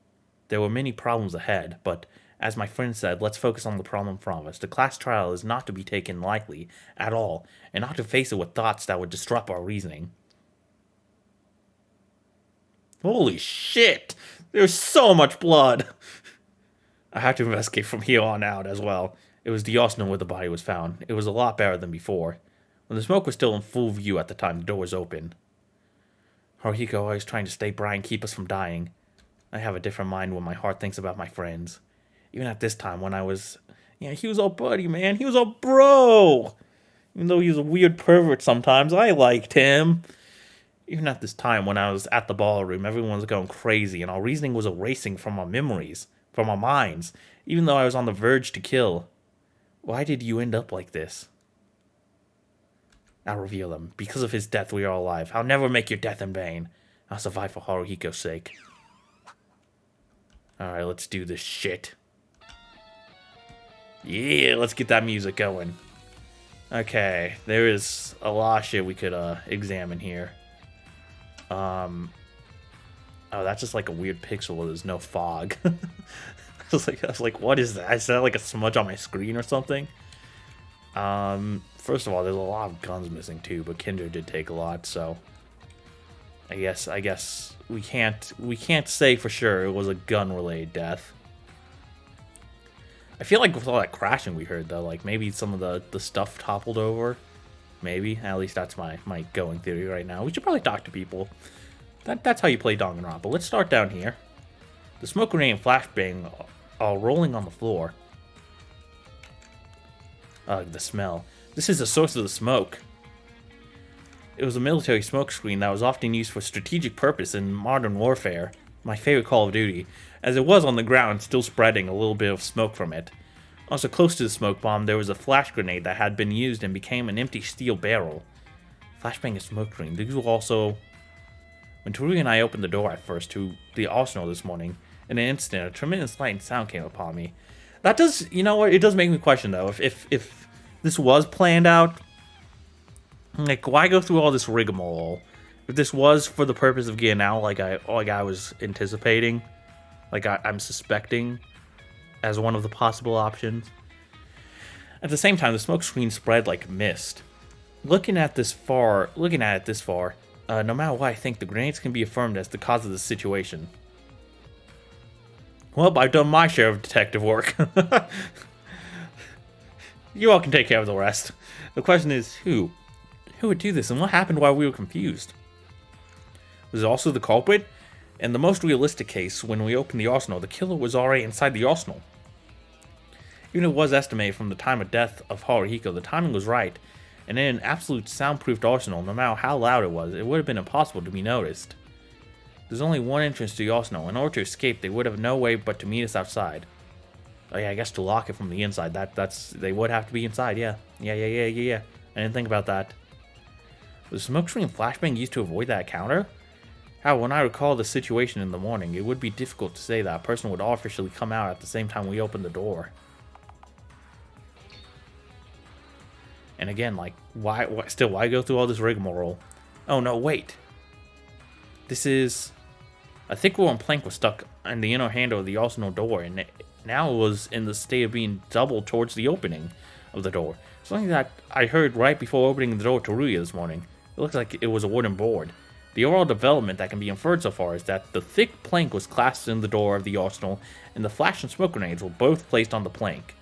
there were many problems ahead, but as my friend said, let's focus on the problem in front of us. The class trial is not to be taken lightly at all, and not to face it with thoughts that would disrupt our reasoning. Holy shit! There's so much blood! I had to investigate from here on out as well. It was the arsenal where the body was found. It was a lot better than before. When the smoke was still in full view at the time the door was open. Haruhiko always trying to stay bright and keep us from dying. I have a different mind when my heart thinks about my friends. Even at this time when I was... Yeah, he was our buddy, man. He was our bro! Even though he was a weird pervert sometimes, I liked him. Even at this time when I was at the ballroom, everyone was going crazy and our reasoning was erasing from our memories, from our minds, even though I was on the verge to kill. Why did you end up like this? I'll reveal them. Because of his death, we are alive. I'll never make your death in vain. I'll survive for Haruhiko's sake. Alright, let's do this shit. Yeah, let's get that music going. Okay, there is a lot of shit we could examine here. Oh, that's just like a weird pixel where there's no fog. I was like, what is that? Is that like a smudge on my screen or something? First of all, there's a lot of guns missing too, but Kinjo did take a lot, so I guess we can't say for sure it was a gun-related death. I feel like with all that crashing we heard though, like maybe some of the stuff toppled over. Maybe. At least that's my going theory right now. We should probably talk to people. That's how you play Danganronpa. Let's start down here. The smoke grenade and flashbang are rolling on the floor. The smell. This is the source of the smoke. It was a military smoke screen that was often used for strategic purpose in modern warfare. My favorite Call of Duty, as it was on the ground, still spreading a little bit of smoke from it. Also close to the smoke bomb, there was a flash grenade that had been used and became an empty steel barrel. Flashbang and smoke screen. These were also... When Tsurugi and I opened the door at first to the arsenal this morning, in an instant, a tremendous light and sound came upon me. That does... You know what? It does make me question, though. If this was planned out, like, why go through all this rigmarole? If this was for the purpose of getting out, like I was anticipating, like I'm suspecting, as one of the possible options. At the same time, the smoke screen spread like mist. Looking at it this far, no matter what, I think the grenades can be affirmed as the cause of the situation. Well, I've done my share of detective work. You all can take care of the rest. The question is, who? Who would do this, and what happened while we were confused? Was it also the culprit? In the most realistic case, when we opened the arsenal, the killer was already inside the arsenal. Even if it was estimated from the time of death of Haruhiko, the timing was right, and in an absolute soundproofed arsenal, no matter how loud it was, it would have been impossible to be noticed. There's only one entrance to the arsenal. In order to escape, they would have no way but to meet us outside. Oh yeah, I guess to lock it from the inside, they would have to be inside, yeah. Yeah. I didn't think about that. Was the smokescreen and flashbang used to avoid that encounter? However, when I recall the situation in the morning, it would be difficult to say that a person would officially come out at the same time we opened the door. And again, like, why go through all this rigmarole? Oh no, wait. This is... A thick wooden plank was stuck in the inner handle of the arsenal door, and now it was in the state of being doubled towards the opening of the door. Something that I heard right before opening the door to Ruya this morning. It looks like it was a wooden board. The overall development that can be inferred so far is that the thick plank was clasped in the door of the arsenal, and the flash and smoke grenades were both placed on the plank.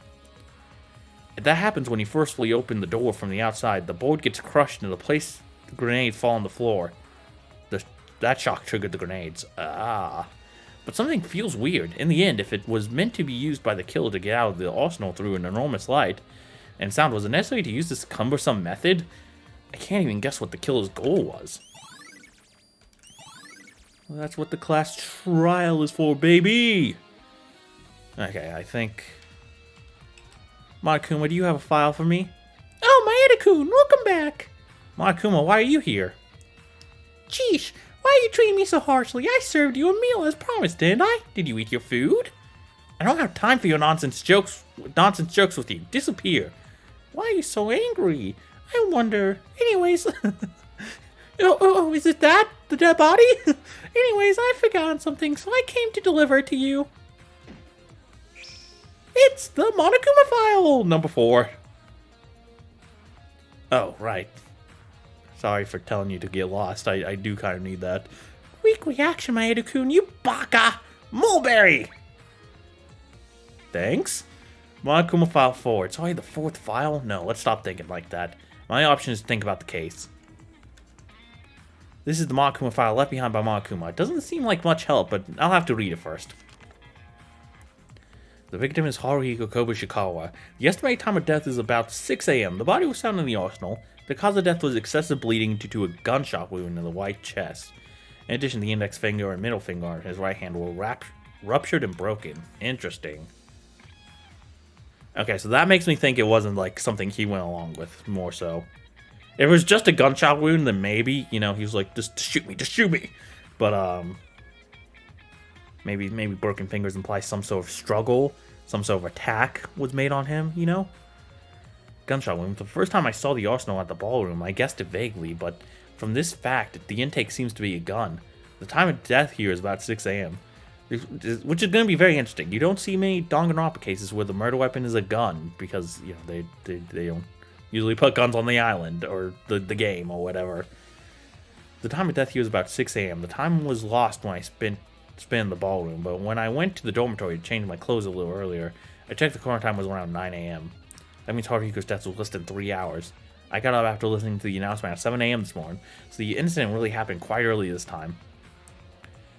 If that happens when you forcefully open the door from the outside, the board gets crushed and the grenade fall on the floor. That shock triggered the grenades. But something feels weird. In the end, if it was meant to be used by the killer to get out of the arsenal through an enormous light and sound, was it necessary to use this cumbersome method? I can't even guess what the killer's goal was. Well, that's what the class trial is for, baby! Okay, I think... Monokuma, do you have a file for me? Oh, Maeda-kun, welcome back! Monokuma, why are you here? Sheesh, why are you treating me so harshly? I served you a meal as promised, didn't I? Did you eat your food? I don't have time for your nonsense jokes with you. Disappear. Why are you so angry? I wonder. Anyways... oh, is it that? The dead body? Anyways, I've forgotten something, so I came to deliver it to you. It's the Monokuma file! Number 4. Oh, right. Sorry for telling you to get lost. I do kind of need that. Weak reaction, Maeda-kun, you baka! Mulberry! Thanks? Monokuma file 4. It's only the 4th file? No, let's stop thinking like that. My option is to think about the case. This is the Monokuma file left behind by Monokuma. It doesn't seem like much help, but I'll have to read it first. The victim is Haruhiko Kobushikawa. The estimated time of death is about 6 a.m. The body was found in the arsenal. The cause of death was excessive bleeding due to a gunshot wound in the right chest. In addition, the index finger and middle finger on his right hand were ruptured and broken. Interesting. Okay, so that makes me think it wasn't like something he went along with, more so. If it was just a gunshot wound, then maybe, you know, he was like, just shoot me. But, maybe broken fingers imply some sort of struggle, some sort of attack was made on him, you know? Gunshot wound. The first time I saw the arsenal at the ballroom, I guessed it vaguely, but from this fact, the intake seems to be a gun. The time of death here is about 6 a.m., which is going to be very interesting. You don't see many Danganronpa cases where the murder weapon is a gun, because, you know, they don't usually put guns on the island, or the game, or whatever. The time of death here was about 6 a.m. The time was lost when I spent in the ballroom, but when I went to the dormitory to change my clothes a little earlier, I checked the current time was around 9 a.m. That means Haruhiko's death was less than 3 hours. I got up after listening to the announcement at 7 a.m. this morning, so the incident really happened quite early this time.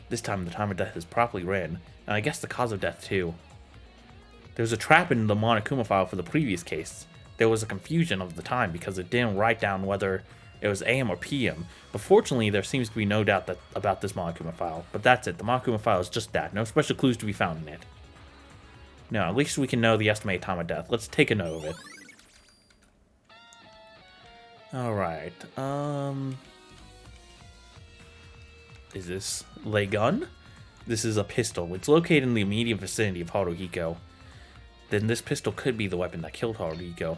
This time, the time of death is properly written, and I guess the cause of death too. There was a trap in the Monokuma file for the previous case. There was a confusion of the time because it didn't write down whether it was AM or PM, but fortunately there seems to be no doubt about this Monokuma file. But that's it, the Monokuma file is just that, no special clues to be found in it. No, at least we can know the estimated time of death. Let's take a note of it. Alright, is this a gun? This is a pistol. It's located in the immediate vicinity of Haruhiko. Then this pistol could be the weapon that killed Haruhiko.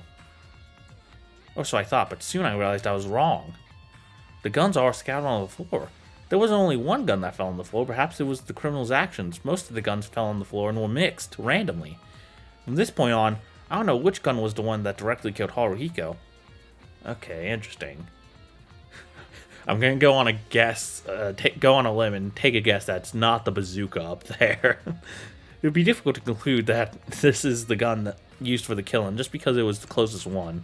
Or so I thought, but soon I realized I was wrong. The guns are scattered on the floor. There wasn't only one gun that fell on the floor, perhaps it was the criminal's actions. Most of the guns fell on the floor and were mixed, randomly. From this point on, I don't know which gun was the one that directly killed Haruhiko. Okay, interesting. I'm gonna go on a guess, go on a limb and take a guess that's not the bazooka up there. It would be difficult to conclude that this is the gun that used for the killing, just because it was the closest one.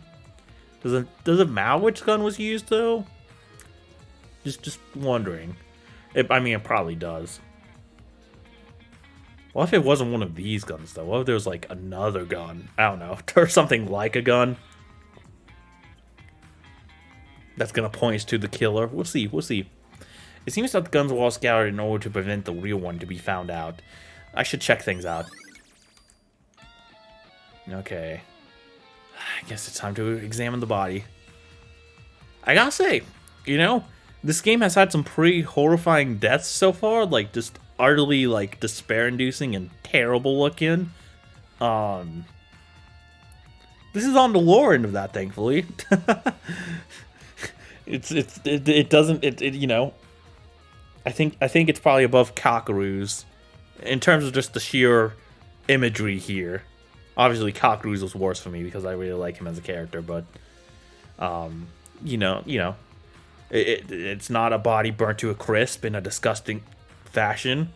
Does it matter which gun was used, though? Just wondering. I mean, it probably does. What if it wasn't one of these guns, though? What if there was, like, another gun? I don't know. Or something like a gun. That's gonna point us to the killer. We'll see. It seems that the guns were all scattered in order to prevent the real one to be found out. I should check things out. Okay. I guess it's time to examine the body. I gotta say, you know, this game has had some pretty horrifying deaths so far, like just utterly like despair-inducing and terrible looking. This is on the lower end of that, thankfully. It doesn't you know, I think it's probably above Kakeru's in terms of just the sheer imagery here. Obviously, Kakeru's was worse for me because I really like him as a character, but you know, it's not a body burnt to a crisp in a disgusting fashion.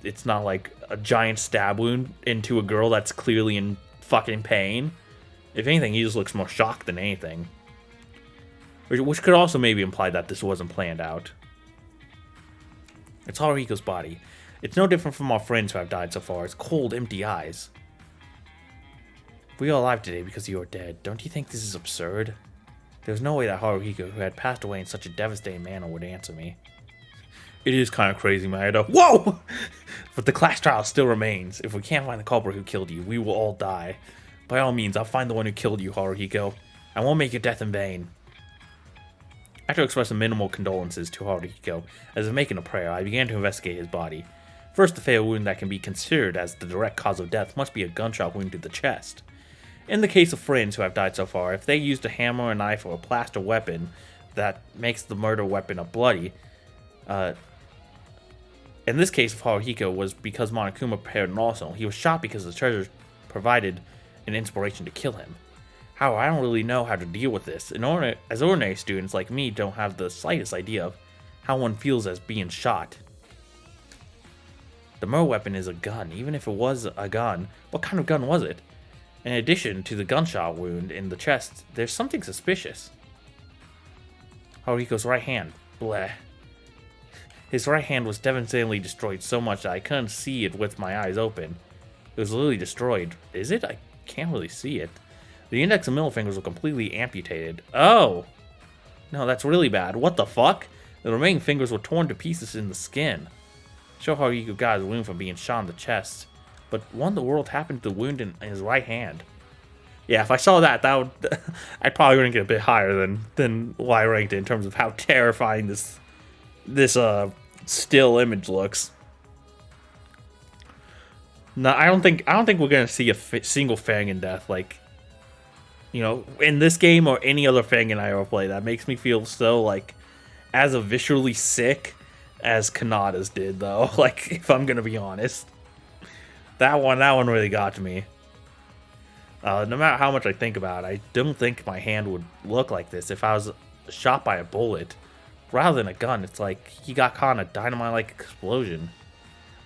It's not like a giant stab wound into a girl that's clearly in fucking pain. If anything, he just looks more shocked than anything. Which could also maybe imply that this wasn't planned out. It's Haruhiko's body. It's no different from our friends who have died so far. It's cold, empty eyes. We are alive today because you are dead. Don't you think this is absurd? There's no way that Haruhiko, who had passed away in such a devastating manner, would answer me. It is kind of crazy, Maeda. Whoa! But the class trial still remains. If we can't find the culprit who killed you, we will all die. By all means, I'll find the one who killed you, Haruhiko. I won't make your death in vain. After expressing minimal condolences to Haruhiko, as if making a prayer, I began to investigate his body. First, the fatal wound that can be considered as the direct cause of death must be a gunshot wound to the chest. In the case of friends who have died so far, if they used a hammer, a knife, or a plaster weapon that makes the murder weapon a bloody, in this case of Haruhiko was because Monokuma prepared an arsenal. He was shot because the treasure provided an inspiration to kill him. However, I don't really know how to deal with this. As ordinary students like me don't have the slightest idea of how one feels as being shot. The murder weapon is a gun. Even if it was a gun, what kind of gun was it? In addition to the gunshot wound in the chest, there's something suspicious. Haruhiko's right hand. Bleh. His right hand was devastatingly destroyed so much that I couldn't see it with my eyes open. It was literally destroyed. Is it? I can't really see it. The index and middle fingers were completely amputated. Oh! No, that's really bad. What the fuck? The remaining fingers were torn to pieces in the skin. Show Haruhiko got his wound from being shot in the chest. But what in the world happened to the wound in his right hand? Yeah, if I saw that would... I'd probably rank it a bit higher than what I ranked it in terms of how terrifying this still image looks. No, I don't think we're gonna see a single Fangan death, like, you know, in this game or any other Fangan I ever play. That makes me feel so, like, as viscerally sick as Kanata's did, though. Like, if I'm gonna be honest, that one really got to me. No matter how much I think about it, I don't think my hand would look like this if I was shot by a bullet. Rather than a gun, it's like he got caught in a dynamite-like explosion.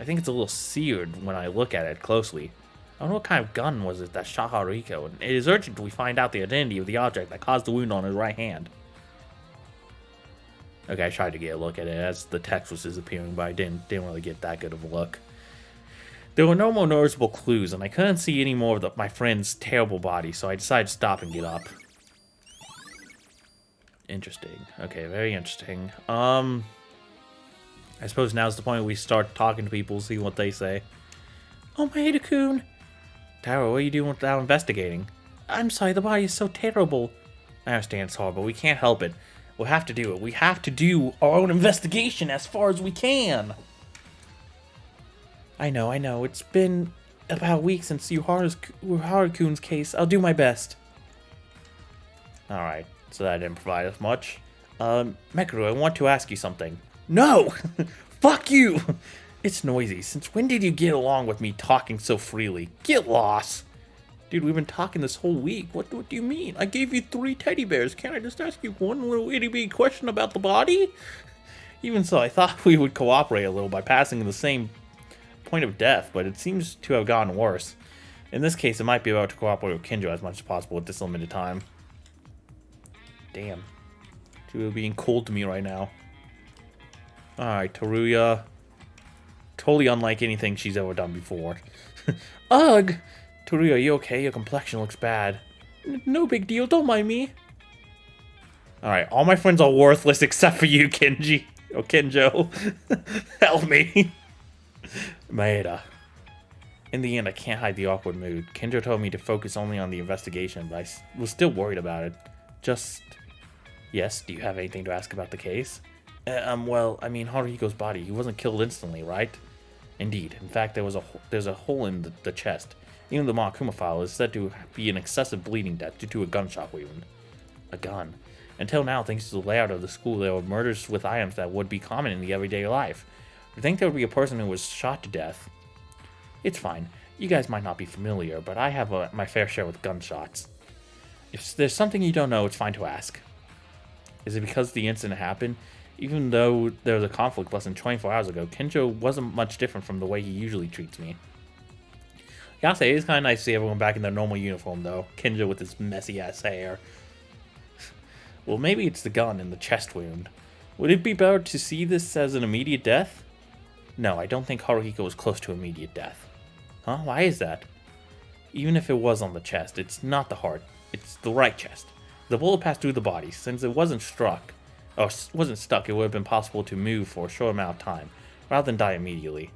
I think it's a little seared when I look at it closely. I don't know what kind of gun was it that shot Haruhiko, and it is urgent we find out the identity of the object that caused the wound on his right hand. Okay, I tried to get a look at it as the text was disappearing, but I didn't really get that good of a look. There were no more noticeable clues, and I couldn't see any more of my friend's terrible body, so I decided to stop and get up. Interesting. Okay, very interesting. I suppose now's the point where we start talking to people, see what they say. Oh, Maeda-kun! Taira, what are you doing without investigating? I'm sorry, the body is so terrible. I understand it's hard, but we can't help it. We'll have to do it. We have to do our own investigation as far as we can. I know. It's been about a week since Harukun's case. I'll do my best. Alright. So that didn't provide us much. Mekaru, I want to ask you something. No! Fuck you! It's noisy. Since when did you get along with me talking so freely? Get lost! Dude, we've been talking this whole week. What do you mean? I gave you 3 teddy bears. Can't I just ask you one little itty-bitty question about the body? Even so, I thought we would cooperate a little by passing the same point of death, but it seems to have gotten worse. In this case, it might be about to cooperate with Kinjo as much as possible with this limited time. Damn. She's being cold to me right now. Alright, Teruya. Totally unlike anything she's ever done before. Ugh! Teruya, are you okay? Your complexion looks bad. No big deal, don't mind me. Alright, all my friends are worthless except for you, Kinji. Oh, Kinjo. Help me. Maeda. In the end, I can't hide the awkward mood. Kinjo told me to focus only on the investigation, but I was still worried about it. Just... Yes, do you have anything to ask about the case? Well, I mean, Haruhiko's body, he wasn't killed instantly, right? Indeed. In fact, there's a hole in the chest. Even the Monokuma file is said to be an excessive bleeding death due to a gunshot wound. A gun. Until now, thanks to the layout of the school, there were murders with items that would be common in the everyday life. I think there would be a person who was shot to death. It's fine. You guys might not be familiar, but I have my fair share with gunshots. If there's something you don't know, it's fine to ask. Is it because the incident happened? Even though there was a conflict less than 24 hours ago, Kinjo wasn't much different from the way he usually treats me. I gotta say, it is kind of nice to see everyone back in their normal uniform, though. Kinjo with his messy-ass hair. Well, maybe it's the gun and the chest wound. Would it be better to see this as an immediate death? No, I don't think Haruhiko was close to immediate death. Huh? Why is that? Even if it was on the chest, it's not the heart. It's the right chest. The bullet passed through the body. Since it wasn't struck, or wasn't stuck, it would have been possible to move for a short amount of time, rather than die immediately.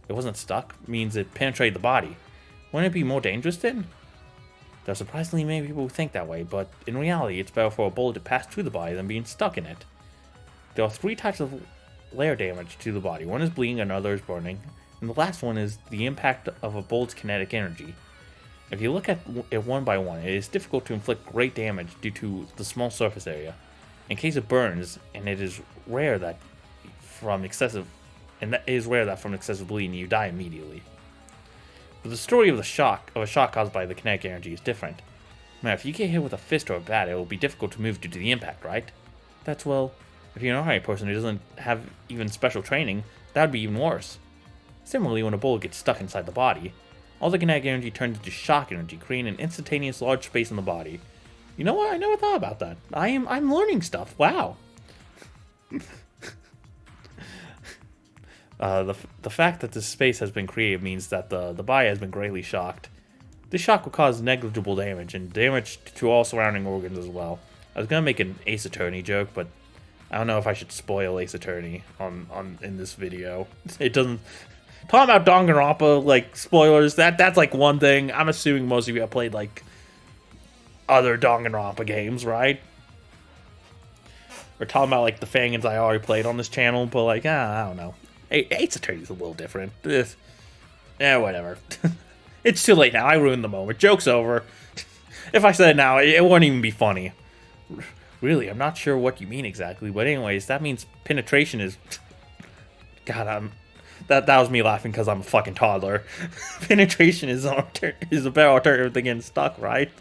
It wasn't stuck means it penetrated the body. Wouldn't it be more dangerous then? There are surprisingly many people who think that way, but in reality, it's better for a bullet to pass through the body than being stuck in it. There are 3 types of layer damage to the body. One is bleeding, another is burning, and the last one is the impact of a bullet's kinetic energy. If you look at it one by one, it is difficult to inflict great damage due to the small surface area. In case it burns, and it is rare that from excessive bleeding you die immediately. But the story of a shock caused by the kinetic energy is different. Now, if you get hit with a fist or a bat, it will be difficult to move due to the impact, right? That's, well, if you're an ordinary person who doesn't have even special training, that would be even worse. Similarly, when a bullet gets stuck inside the body, all the kinetic energy turns into shock energy, creating an instantaneous large space in the body. You know what? I never thought about that. I'm learning stuff. Wow. The fact that this space has been created means that the body has been greatly shocked. This shock will cause negligible damage, and damage to all surrounding organs as well. I was gonna make an Ace Attorney joke, but I don't know if I should spoil Ace Attorney in this video. It doesn't. Talking about Danganronpa, like, spoilers, that's like one thing. I'm assuming most of you have played, like, other Danganronpa games, right? We're talking about, like, the fangans I already played on this channel, but, like, I don't know. Ace Attorney's a little different. Whatever. It's too late now. I ruined the moment. Joke's over. If I said it now, it wouldn't even be funny. Really, I'm not sure what you mean exactly, but anyways, that means penetration is... God, That was me laughing because I'm a fucking toddler. Penetration is a better alternative than getting stuck, right?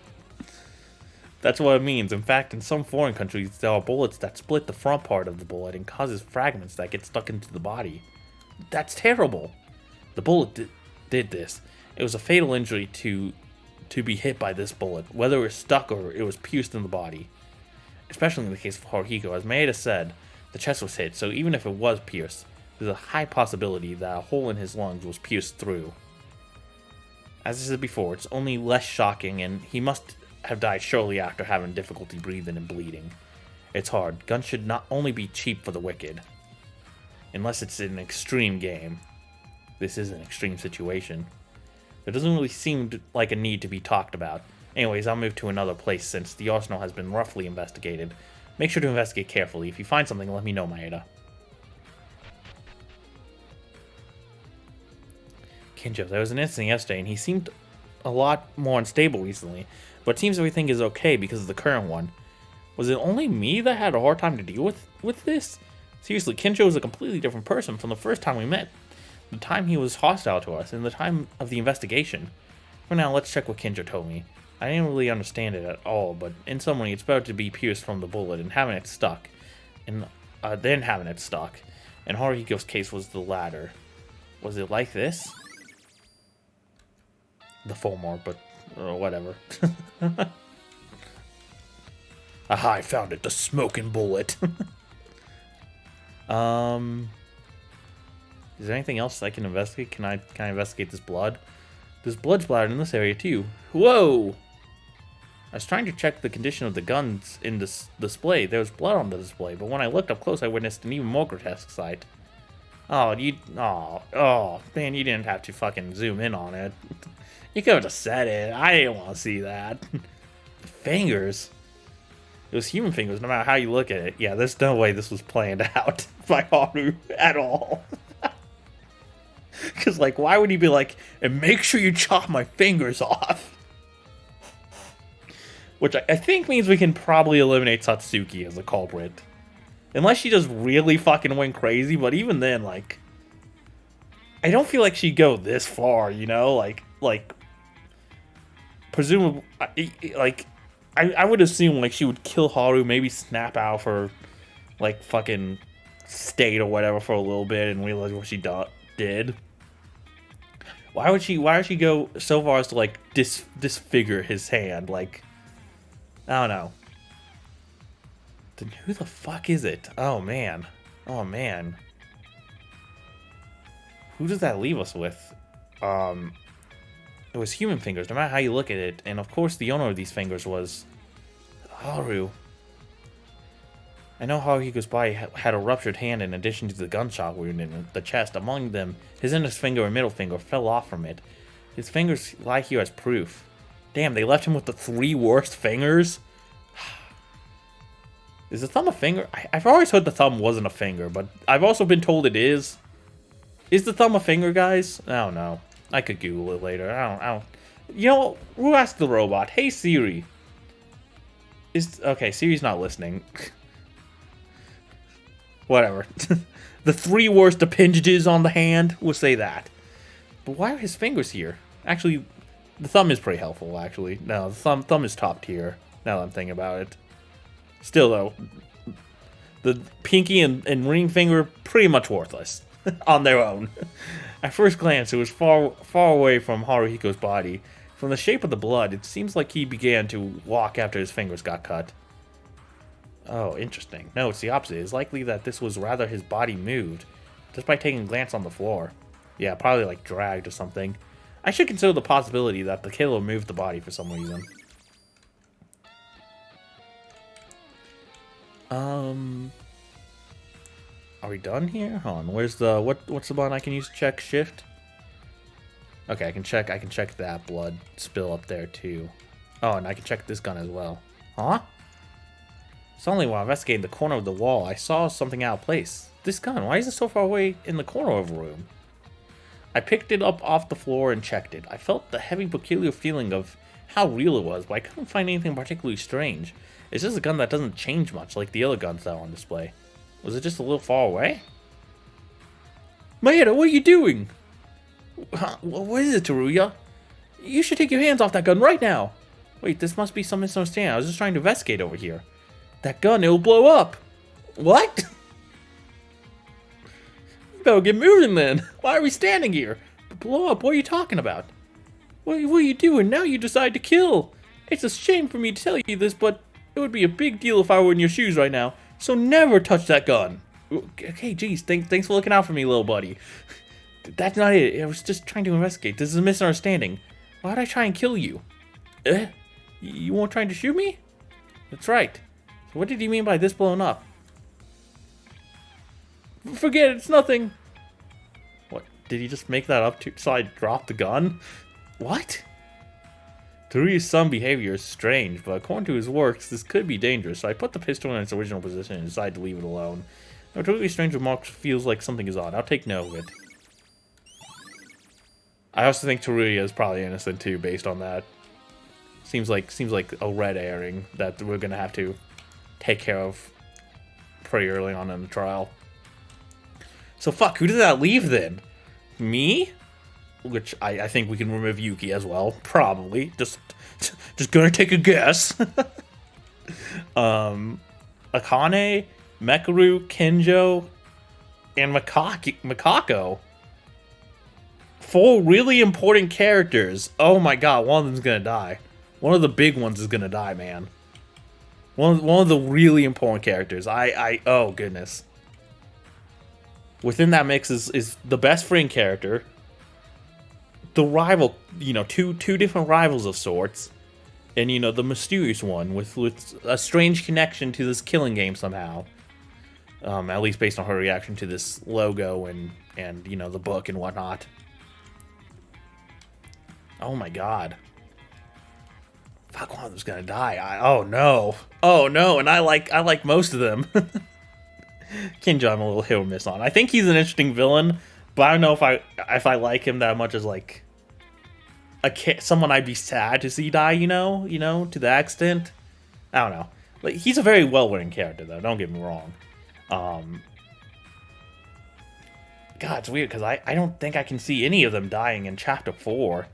That's what it means. In fact, in some foreign countries, there are bullets that split the front part of the bullet and causes fragments that get stuck into the body. That's terrible. The bullet did this. It was a fatal injury to be hit by this bullet, whether it was stuck or it was pierced in the body. Especially in the case of Haruhiko, as Maeda said, the chest was hit, so even if it was pierced, there's a high possibility that a hole in his lungs was pierced through. As I said before, it's only less shocking, and he must have died shortly after having difficulty breathing and bleeding. It's hard. Guns should not only be cheap for the wicked. Unless it's an extreme game. This is an extreme situation. There doesn't really seem like a need to be talked about. Anyways, I'll move to another place since the arsenal has been roughly investigated. Make sure to investigate carefully. If you find something, let me know, Maeda. Kinjo, there was an incident yesterday, and he seemed a lot more unstable recently, but it seems everything is okay because of the current one. Was it only me that had a hard time to deal with this? Seriously, Kinjo is a completely different person from the first time we met, the time he was hostile to us, and the time of the investigation. For now, let's check what Kinjo told me. I didn't really understand it at all, but in summary, it's better to be pierced from the bullet and having it stuck, and then having it stuck. And Haruhiko's case was the latter. Was it like this? The former, but whatever. Aha, I found it, the smoking bullet. Is there anything else I can investigate? Can I investigate this blood? There's blood splattered in this area too. Whoa! I was trying to check the condition of the guns in this display. There was blood on the display, but when I looked up close, I witnessed an even more grotesque sight. Oh, man, you didn't have to fucking zoom in on it. You could have just said it. I didn't want to see that. Fingers. It was human fingers, no matter how you look at it. Yeah, there's no way this was planned out by Haru at all. Because, like, why would he be like, and make sure you chop my fingers off? Which I think means we can probably eliminate Satsuki as a culprit. Unless she just really fucking went crazy, but even then, like, I don't feel like she'd go this far, you know? Like, presumably, like, I would assume, like, she would kill Haru, maybe snap out of her, like, fucking state or whatever for a little bit and realize what she did. Why would she go so far as to, like, disfigure his hand? Like, I don't know. Then who the fuck is it? Oh, man. Oh, man. Who does that leave us with? It was human fingers, no matter how you look at it. And, of course, the owner of these fingers was Haru. I know Haruhiko's body had a ruptured hand in addition to the gunshot wound in the chest. Among them, his index finger and middle finger fell off from it. His fingers lie here as proof. Damn, they left him with the 3 worst fingers? Is the thumb a finger? I've always heard the thumb wasn't a finger, but I've also been told it is. Is the thumb a finger, guys? I don't know. I could Google it later. I don't. You know, we'll ask the robot. Hey, Siri. Okay, Siri's not listening. Whatever. The 3 worst appendages on the hand, we'll say that. But why are his fingers here? Actually, the thumb is pretty helpful, actually. No, the thumb is top tier, now that I'm thinking about it. Still, though, the pinky and ring finger, pretty much worthless on their own. At first glance, it was far away from Haruhiko's body. From the shape of the blood, it seems like he began to walk after his fingers got cut. Oh, interesting. No, it's the opposite. It's likely that this was rather his body moved, just by taking a glance on the floor. Yeah, probably like dragged or something. I should consider the possibility that the killer moved the body for some reason. Are we done here? Hold on. Where's the what's the button I can use to check shift? Okay, I can check that blood spill up there too. Oh, and I can check this gun as well. Huh? Suddenly, while investigating the corner of the wall, I saw something out of place. This gun, why is it so far away in the corner of the room? I picked it up off the floor and checked it. I felt the heavy, peculiar feeling of how real it was, but I couldn't find anything particularly strange. It's just a gun that doesn't change much, like the other guns that are on display. Was it just a little far away? Maeda, what are you doing? What is it, Teruya? You should take your hands off that gun right now. Wait, this must be some misunderstanding. I was just trying to investigate over here. That gun, it'll blow up. What? You better get moving then. Why are we standing here? Blow up? What are you talking about? What are you doing? Now you decide to kill. It's a shame for me to tell you this, but it would be a big deal if I were in your shoes right now. So never touch that gun. Okay, geez, thanks for looking out for me, little buddy. That's not it. I was just trying to investigate. This is a misunderstanding. Why'd I try and kill you? You weren't trying to shoot me? That's right. So what did you mean by this blowing up? Forget it, it's nothing. What? Did he just make that up so I dropped the gun? What? Teruya's son behavior is strange, but according to his works, this could be dangerous, so I put the pistol in its original position and decided to leave it alone. Now, Teruya's strange remarks feels like something is odd. I'll take note of it. I also think Teruya is probably innocent too, based on that. Seems like a red herring that we're gonna have to take care of pretty early on in the trial. So fuck, who did that leave then? Me? Which I think we can remove Yuki as well, probably. Just gonna take a guess. Akane, Mekaru, Kinjo, and Mikako. 4 really important characters. Oh my god, one of them's gonna die. One of the big ones is gonna die, man. One of the really important characters. Oh goodness. Within that mix is the best friend character, the rival, you know, two different rivals of sorts, and you know the mysterious one with a strange connection to this killing game somehow. At least based on her reaction to this logo and you know the book and whatnot. Oh my god. Fuck, one of them's gonna die. Oh no. Oh no, and I like most of them. Kinjo I'm a little hit or miss on. I think he's an interesting villain, but I don't know if I like him that much as like someone I'd be sad to see die, you know, to that extent. I don't know. Like, he's a very well-written character though, don't get me wrong. God, it's weird because I don't think I can see any of them dying in chapter 4.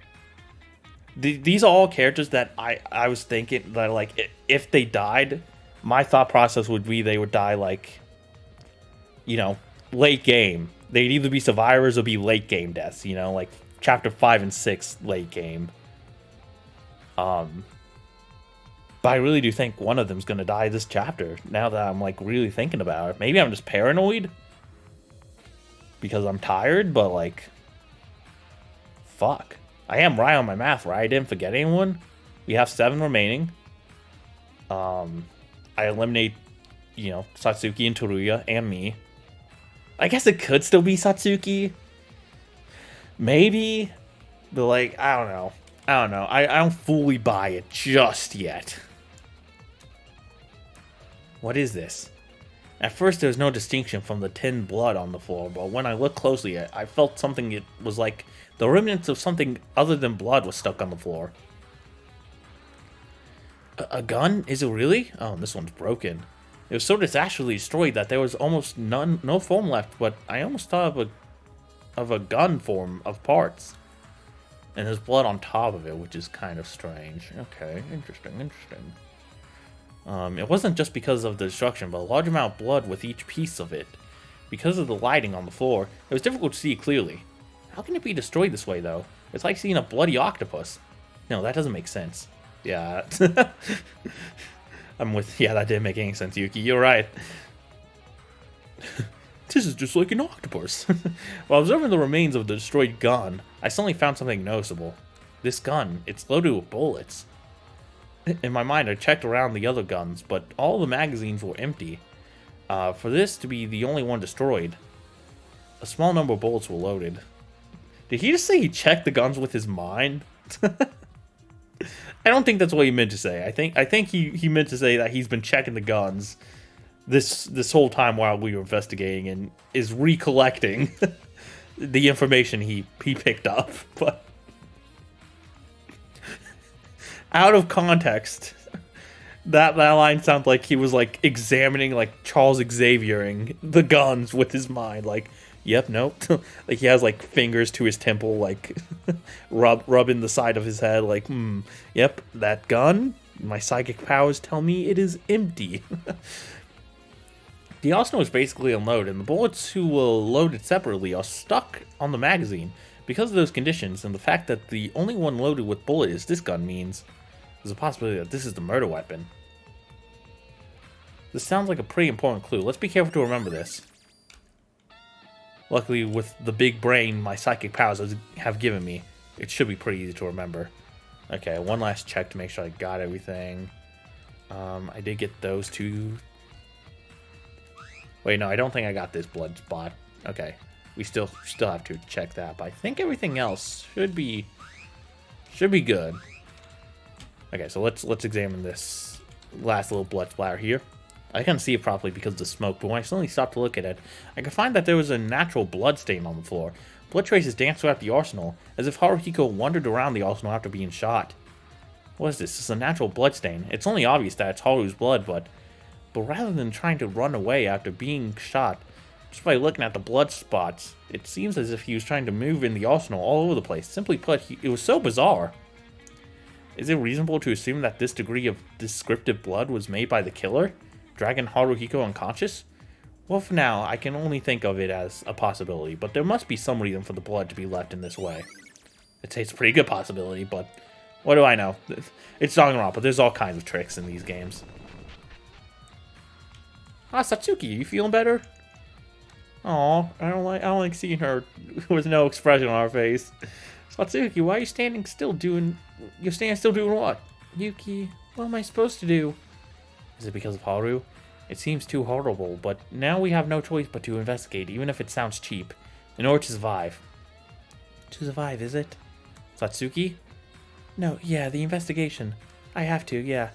These are all characters that I was thinking that, like, if they died, my thought process would be they would die, like, you know, late game. They'd either be survivors or be late game deaths, you know, like chapter 5 and 6 late game. But I really do think one of them's gonna die this chapter, now that I'm, like, really thinking about it. Maybe I'm just paranoid because I'm tired, but, like, fuck. I am right on my math, right? I didn't forget anyone. We have 7 remaining. I eliminate you know, Satsuki and Teruya and me. I guess it could still be Satsuki. Maybe. But, like, I don't know. I don't fully buy it just yet. What is this? At first, there was no distinction from the tin blood on the floor, but when I looked closely, I felt something. It was like the remnants of something other than blood was stuck on the floor. A gun? Is it really? Oh, this one's broken. It was so disastrously destroyed that there was almost no foam left, but I almost thought of a gun form of parts. And there's blood on top of it, which is kind of strange. Okay, interesting. It wasn't just because of the destruction, but a large amount of blood with each piece of it. Because of the lighting on the floor, it was difficult to see clearly. How can it be destroyed this way, though? It's like seeing a bloody octopus. No, that doesn't make sense. Yeah. Yeah, that didn't make any sense, Yuki. You're right. This is just like an octopus. While observing the remains of the destroyed gun, I suddenly found something noticeable. This gun, it's loaded with bullets. In my mind, I checked around the other guns, but all the magazines were empty. For this to be the only one destroyed, a small number of bullets were loaded. Did he just say he checked the guns with his mind? I don't think that's what he meant to say. I think he meant to say that he's been checking the guns this whole time while we were investigating and is recollecting the information he picked up. But out of context, that line sounds like he was like examining, like Charles Xaviering the guns with his mind. Like, yep, nope. Like he has like fingers to his temple, like rubbing the side of his head. Like, yep, that gun. My psychic powers tell me it is empty. The arsenal is basically unloaded, and the bullets who were loaded separately are stuck on the magazine. Because of those conditions, and the fact that the only one loaded with bullet is this gun means there's a possibility that this is the murder weapon. This sounds like a pretty important clue. Let's be careful to remember this. Luckily, with the big brain my psychic powers have given me, it should be pretty easy to remember. Okay, one last check to make sure I got everything. I did get those two. Wait, no, I don't think I got this blood spot. Okay, we still have to check that, but I think everything else should be good. Okay, so let's examine this last little blood splatter here. I can't see it properly because of the smoke, but when I suddenly stopped to look at it, I could find that there was a natural blood stain on the floor. Blood traces danced throughout the arsenal, as if Haruhiko wandered around the arsenal after being shot. What is this? It's a natural blood stain. It's only obvious that it's Haru's blood, but rather than trying to run away after being shot, just by looking at the blood spots, it seems as if he was trying to move in the arsenal all over the place. Simply put, it was so bizarre. Is it reasonable to assume that this degree of descriptive blood was made by the killer, dragging Haruhiko unconscious? Well, for now, I can only think of it as a possibility, but there must be some reason for the blood to be left in this way. I'd say it's a pretty good possibility, but what do I know? It's Danganronpa, but there's all kinds of tricks in these games. Ah, Satsuki, you feeling better? Aw, I don't like seeing her with no expression on her face. Satsuki, why are you standing still doing... You're standing still doing what? Yuki, what am I supposed to do? Is it because of Haru? It seems too horrible, but now we have no choice but to investigate, even if it sounds cheap, in order to survive. To survive, is it? Satsuki? No, yeah, the investigation. I have to, yeah.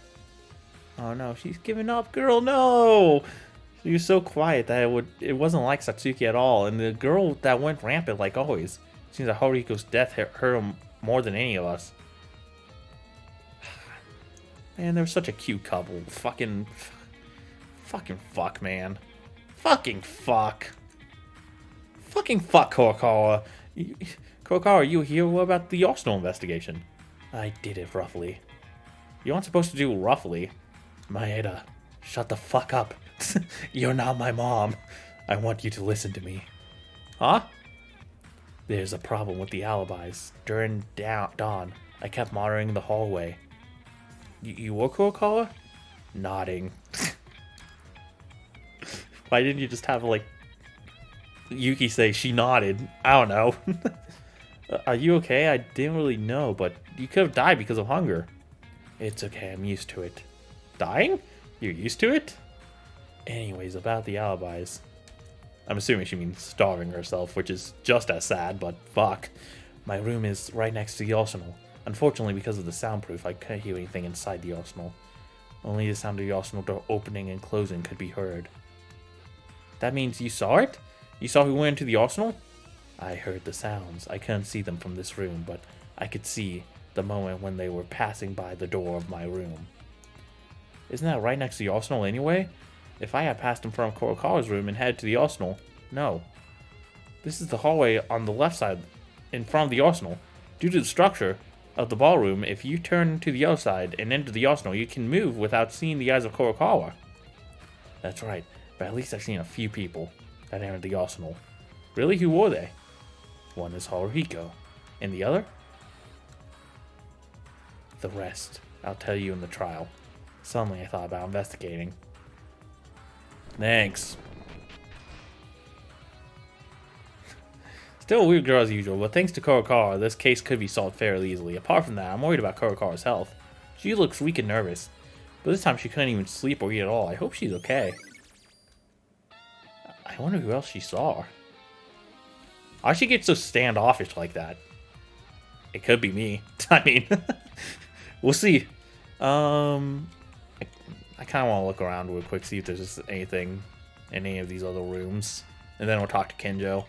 Oh no, she's giving up, girl, no! She was so quiet that it wasn't like Satsuki at all, and the girl that went rampant like always. Seems that Haruhiko's death hurt him more than any of us. Man, they're such a cute couple. Fucking fuck, man. Fucking fuck. Fucking fuck, Kurokawa. Kurokawa, are you here? What about the arsenal investigation? I did it roughly. You aren't supposed to do roughly. Maeda, shut the fuck up. You're not my mom. I want you to listen to me. Huh? There's a problem with the alibis. During dawn, I kept monitoring the hallway. You were Kurokawa? Nodding. Why didn't you just have, like, Yuki say she nodded? I don't know. Are you okay? I didn't really know, but you could have died because of hunger. It's okay, I'm used to it. Dying? You're used to it? Anyways, about the alibis. I'm assuming she means starving herself, which is just as sad, but fuck. My room is right next to the arsenal. Unfortunately, because of the soundproof, I can't hear anything inside the arsenal. Only the sound of the arsenal door opening and closing could be heard. That means you saw it? You saw who went into the arsenal? I heard the sounds. I couldn't see them from this room, but I could see the moment when they were passing by the door of my room. Isn't that right next to the arsenal anyway? If I had passed in front of Kurokawa's room and headed to the arsenal, no. This is the hallway on the left side, in front of the arsenal. Due to the structure of the ballroom, if you turn to the other side and enter the arsenal, you can move without seeing the eyes of Kurokawa. That's right, but at least I've seen a few people that entered the arsenal. Really? Who were they? One is Haruhiko. And the other? The rest, I'll tell you in the trial. Suddenly I thought about investigating. Thanks. Still a weird girl as usual, but thanks to Kurokawa, this case could be solved fairly easily. Apart from that, I'm worried about Kurokawa's health. She looks weak and nervous, but this time she couldn't even sleep or eat at all. I hope she's okay. I wonder who else she saw. Why'd she get so standoffish like that? It could be me. I mean, we'll see. I kind of want to look around real quick, see if there's just anything in any of these other rooms. And then we'll talk to Kinjo.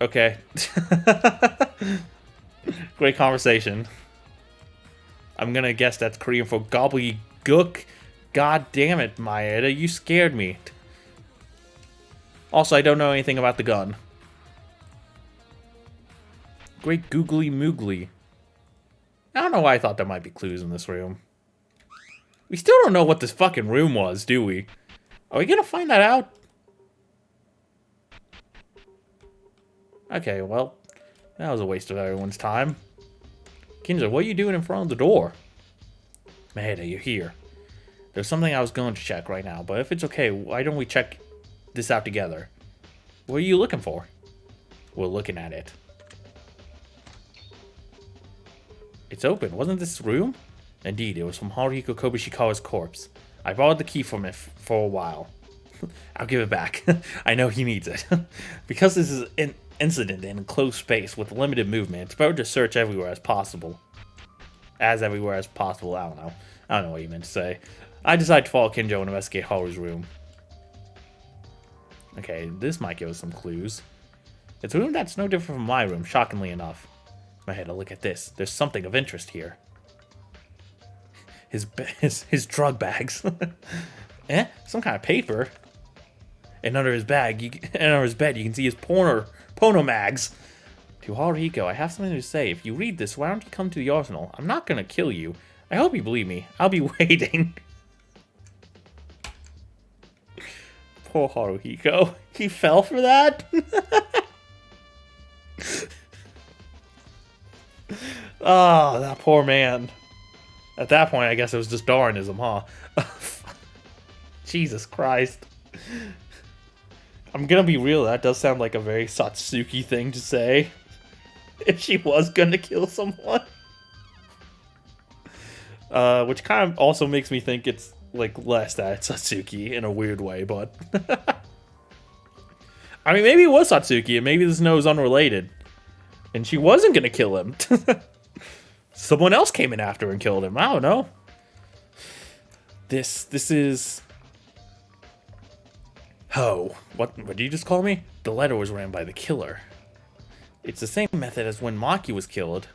Okay. Great conversation. I'm gonna guess that's Korean for gobbledygook. God damn it, Maeda, you scared me. Also, I don't know anything about the gun. Great googly moogly. I don't know why I thought there might be clues in this room. We still don't know what this fucking room was, do we? Are we gonna find that out? Okay, well, that was a waste of everyone's time. Kinjo, what are you doing in front of the door? Maeda, you're here. There's something I was going to check right now, but if it's okay, why don't we check this out together? What are you looking for? We're looking at it. It's open. Wasn't this room? Indeed, it was from Haruhiko Kobishikawa's corpse. I borrowed the key from it for a while. I'll give it back. I know he needs it. Because this is an incident in a closed space with limited movement, it's better to search everywhere as possible. Everywhere as possible, I don't know. I don't know what you meant to say. I decided to follow Kinjo and investigate Haru's room. Okay, this might give us some clues. It's a room that's no different from my room, shockingly enough. Maeda, look at this. There's something of interest here. His drug bags. Some kind of paper. And under his bed, you can see his porno mags. To Haruhiko, I have something to say. If you read this, why don't you come to the arsenal? I'm not gonna kill you. I hope you believe me. I'll be waiting. Poor Haruhiko. He fell for that? Oh, that poor man. At that point, I guess it was just Darwinism, huh? Jesus Christ. I'm gonna be real, that does sound like a very Satsuki thing to say. If she was gonna kill someone. Which kind of also makes me think it's, like, less that it's Satsuki in a weird way, but... I mean, maybe it was Satsuki, and maybe this note is unrelated. And she wasn't gonna kill him. Someone else came in after and killed him. I don't know. This is... Ho. What did you just call me? The letter was ran by the killer. It's the same method as when Maki was killed.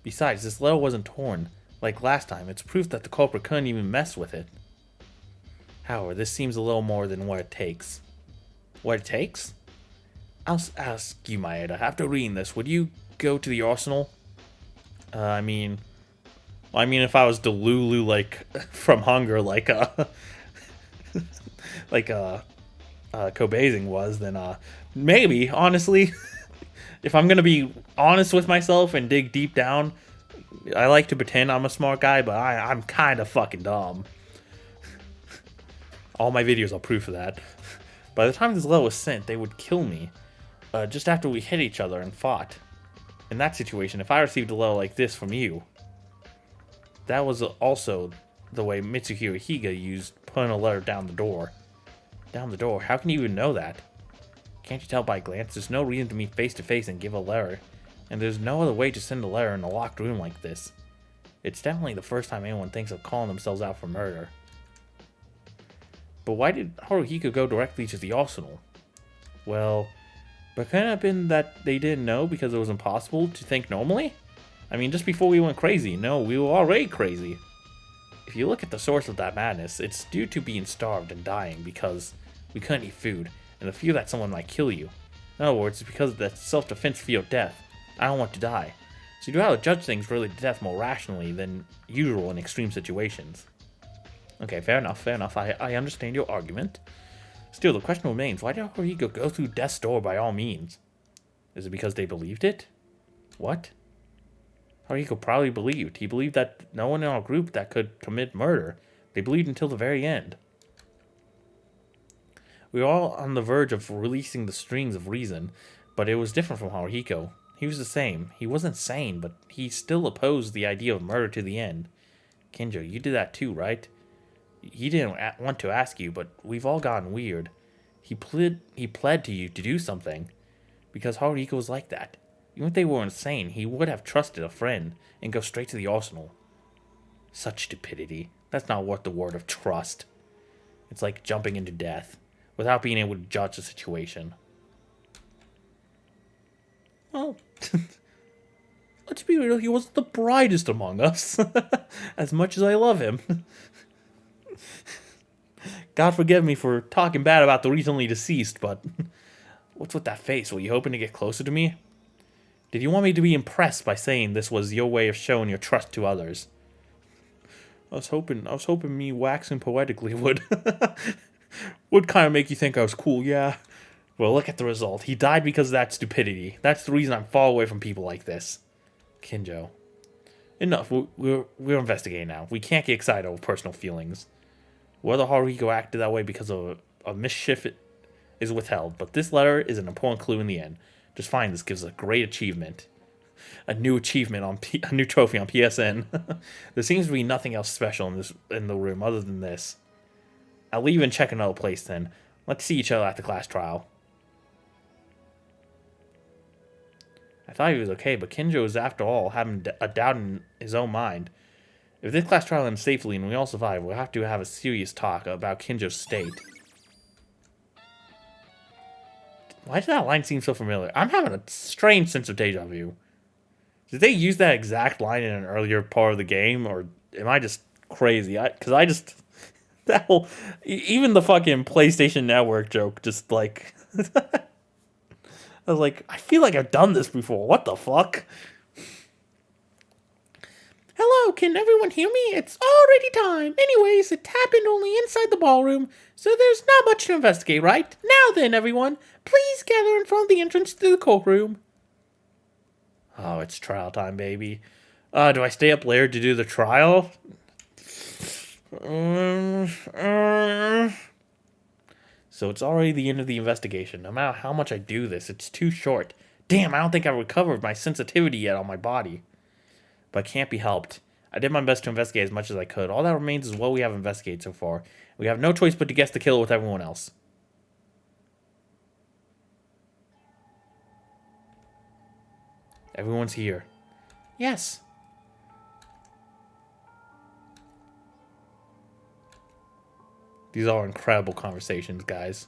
Besides, this letter wasn't torn. Like last time, it's proof that the culprit couldn't even mess with it. However, this seems a little more than what it takes. What it takes? I'll ask you, Maeda, after reading this, would you go to the arsenal? I mean, if I was Delulu, like, from hunger, like, Kobazing was, then, maybe, honestly. If I'm gonna be honest with myself and dig deep down, I like to pretend I'm a smart guy, but I'm kind of fucking dumb. All my videos are proof of that. By the time this letter was sent, they would kill me. Just after we hit each other and fought. In that situation, if I received a letter like this from you, that was also the way Mitsuhiro Higa used putting a letter down the door. Down the door? How can you even know that? Can't you tell by a glance? There's no reason to meet face to face and give a letter. And there's no other way to send a letter in a locked room like this. It's definitely the first time anyone thinks of calling themselves out for murder. But why did Haruhiko go directly to the arsenal? Well, but couldn't it have been that they didn't know because it was impossible to think normally? I mean, just before we went crazy. No, we were already crazy. If you look at the source of that madness, it's due to being starved and dying because we couldn't eat food, and the fear that someone might kill you. In other words, it's because of that self-defense fear of death. I don't want to die. So you know how to judge things related to death more rationally than usual in extreme situations. Okay, fair enough, fair enough. I understand your argument. Still, the question remains, why did Haruhiko go through death's door by all means? Is it because they believed it? What? Haruhiko probably believed. He believed that no one in our group that could commit murder. They believed until the very end. We were all on the verge of releasing the strings of reason, but it was different from Haruhiko. He was the same. He wasn't sane, but he still opposed the idea of murder to the end. Kinjo, you did that too, right? He didn't want to ask you, but we've all gotten weird. He pled to you to do something, because Haruhiko was like that. Even if they were insane, he would have trusted a friend and go straight to the arsenal. Such stupidity. That's not worth the word of trust. It's like jumping into death without being able to judge the situation. Well, let's be real, he wasn't the brightest among us. As much as I love him. God forgive me for talking bad about the recently deceased, but what's with that face? Were you hoping to get closer to me? Did you want me to be impressed by saying this was your way of showing your trust to others? I was hoping me waxing poetically would kind of make you think I was cool, yeah. Well, look at the result. He died because of that stupidity. That's the reason I'm far away from people like this. Kinjo. Enough. We're investigating now. We can't get excited over personal feelings. Whether Haruhiko acted that way because of a mischief is withheld, but this letter is an important clue in the end. Just find this gives a great achievement. A new achievement on a new trophy on PSN. There seems to be nothing else special in the room other than this. I'll leave and check another place then. Let's see each other at the class trial. I thought he was okay, but Kinjo is after all having a doubt in his own mind. If this class trial ends safely and we all survive, we'll have to have a serious talk about Kinjo's state. Why does that line seem so familiar? I'm having a strange sense of deja vu. Did they use that exact line in an earlier part of the game, or am I just crazy? That whole, even the fucking PlayStation Network joke, just like, I was like, I feel like I've done this before. What the fuck? Hello, can everyone hear me? It's already time. Anyways, it happened only inside the ballroom, so there's not much to investigate, right? Now then, everyone, please gather in front of the entrance to the courtroom. Oh, it's trial time, baby. Do I stay up later to do the trial? So it's already the end of the investigation. No matter how much I do this, it's too short. Damn, I don't think I've recovered my sensitivity yet on my body. But it can't be helped. I did my best to investigate as much as I could. All that remains is what we have investigated so far. We have no choice but to guess the killer with everyone else. Everyone's here. Yes. These are incredible conversations, guys.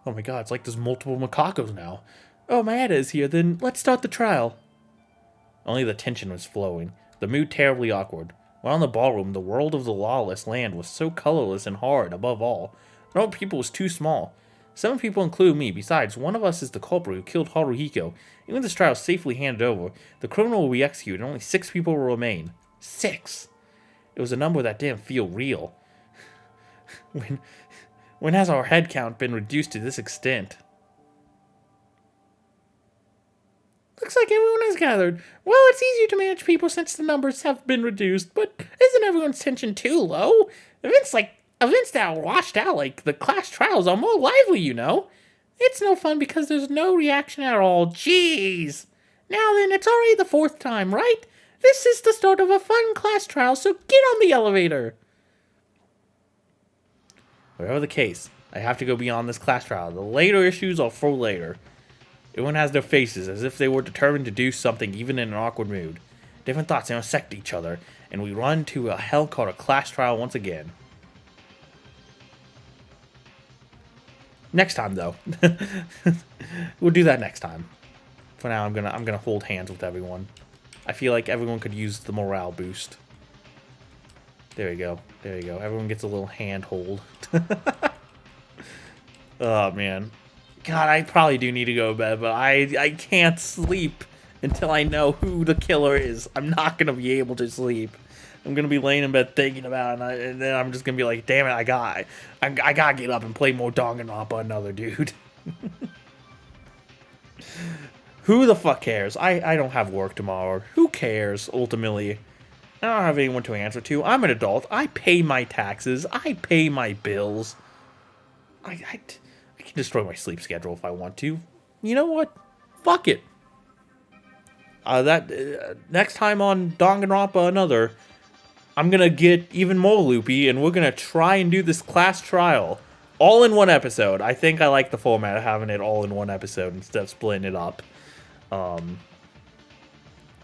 Oh my god, it's like there's multiple Mikakos now. Oh, Maeda is here, then let's start the trial. Only the tension was flowing, the mood terribly awkward. While in the ballroom, the world of the lawless land was so colorless and hard, above all. The number of people was too small. 7 people include me. Besides, one of us is the culprit who killed Haruhiko. Even if this trial is safely handed over, the criminal will be executed, and only 6 people will remain. 6! It was a number that didn't feel real. When has our head count been reduced to this extent? Looks like everyone has gathered. Well, it's easier to manage people since the numbers have been reduced, but isn't everyone's tension too low? Events that are washed out like the class trials are more lively, you know. It's no fun because there's no reaction at all. Jeez. Now then, it's already the 4th time, right? This is the start of a fun class trial, so get on the elevator. Whatever the case, I have to go beyond this class trial. The later issues are for later. Everyone has their faces, as if they were determined to do something even in an awkward mood. Different thoughts intersect each other, and we run to a hell called a class trial once again. Next time, though. We'll do that next time. For now, I'm gonna hold hands with everyone. I feel like everyone could use the morale boost. There you go. There you go. Everyone gets a little hand hold. Oh, man. God, I probably do need to go to bed, but I can't sleep until I know who the killer is. I'm not going to be able to sleep. I'm going to be laying in bed thinking about it, and then I'm just going to be like, damn it, I got to get up and play more Danganronpa Another, dude. Who the fuck cares? I don't have work tomorrow. Who cares, ultimately? I don't have anyone to answer to. I'm an adult. I pay my taxes. I pay my bills. I can destroy my sleep schedule if I want to. You know what? Fuck it. Next time on Danganronpa Another, I'm gonna get even more loopy, and we're gonna try and do this class trial all in one episode. I think I like the format of having it all in one episode instead of splitting it up,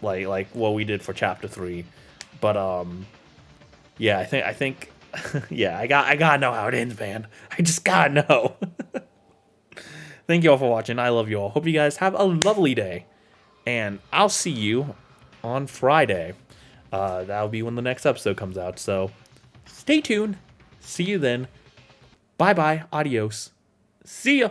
like what we did for Chapter 3. But yeah, I think, yeah, I gotta know how it ends, man. I just gotta know. Thank you all for watching. I love you all. Hope you guys have a lovely day. And I'll see you on Friday. That'll be when the next episode comes out. So stay tuned. See you then. Bye-bye. Adios. See ya.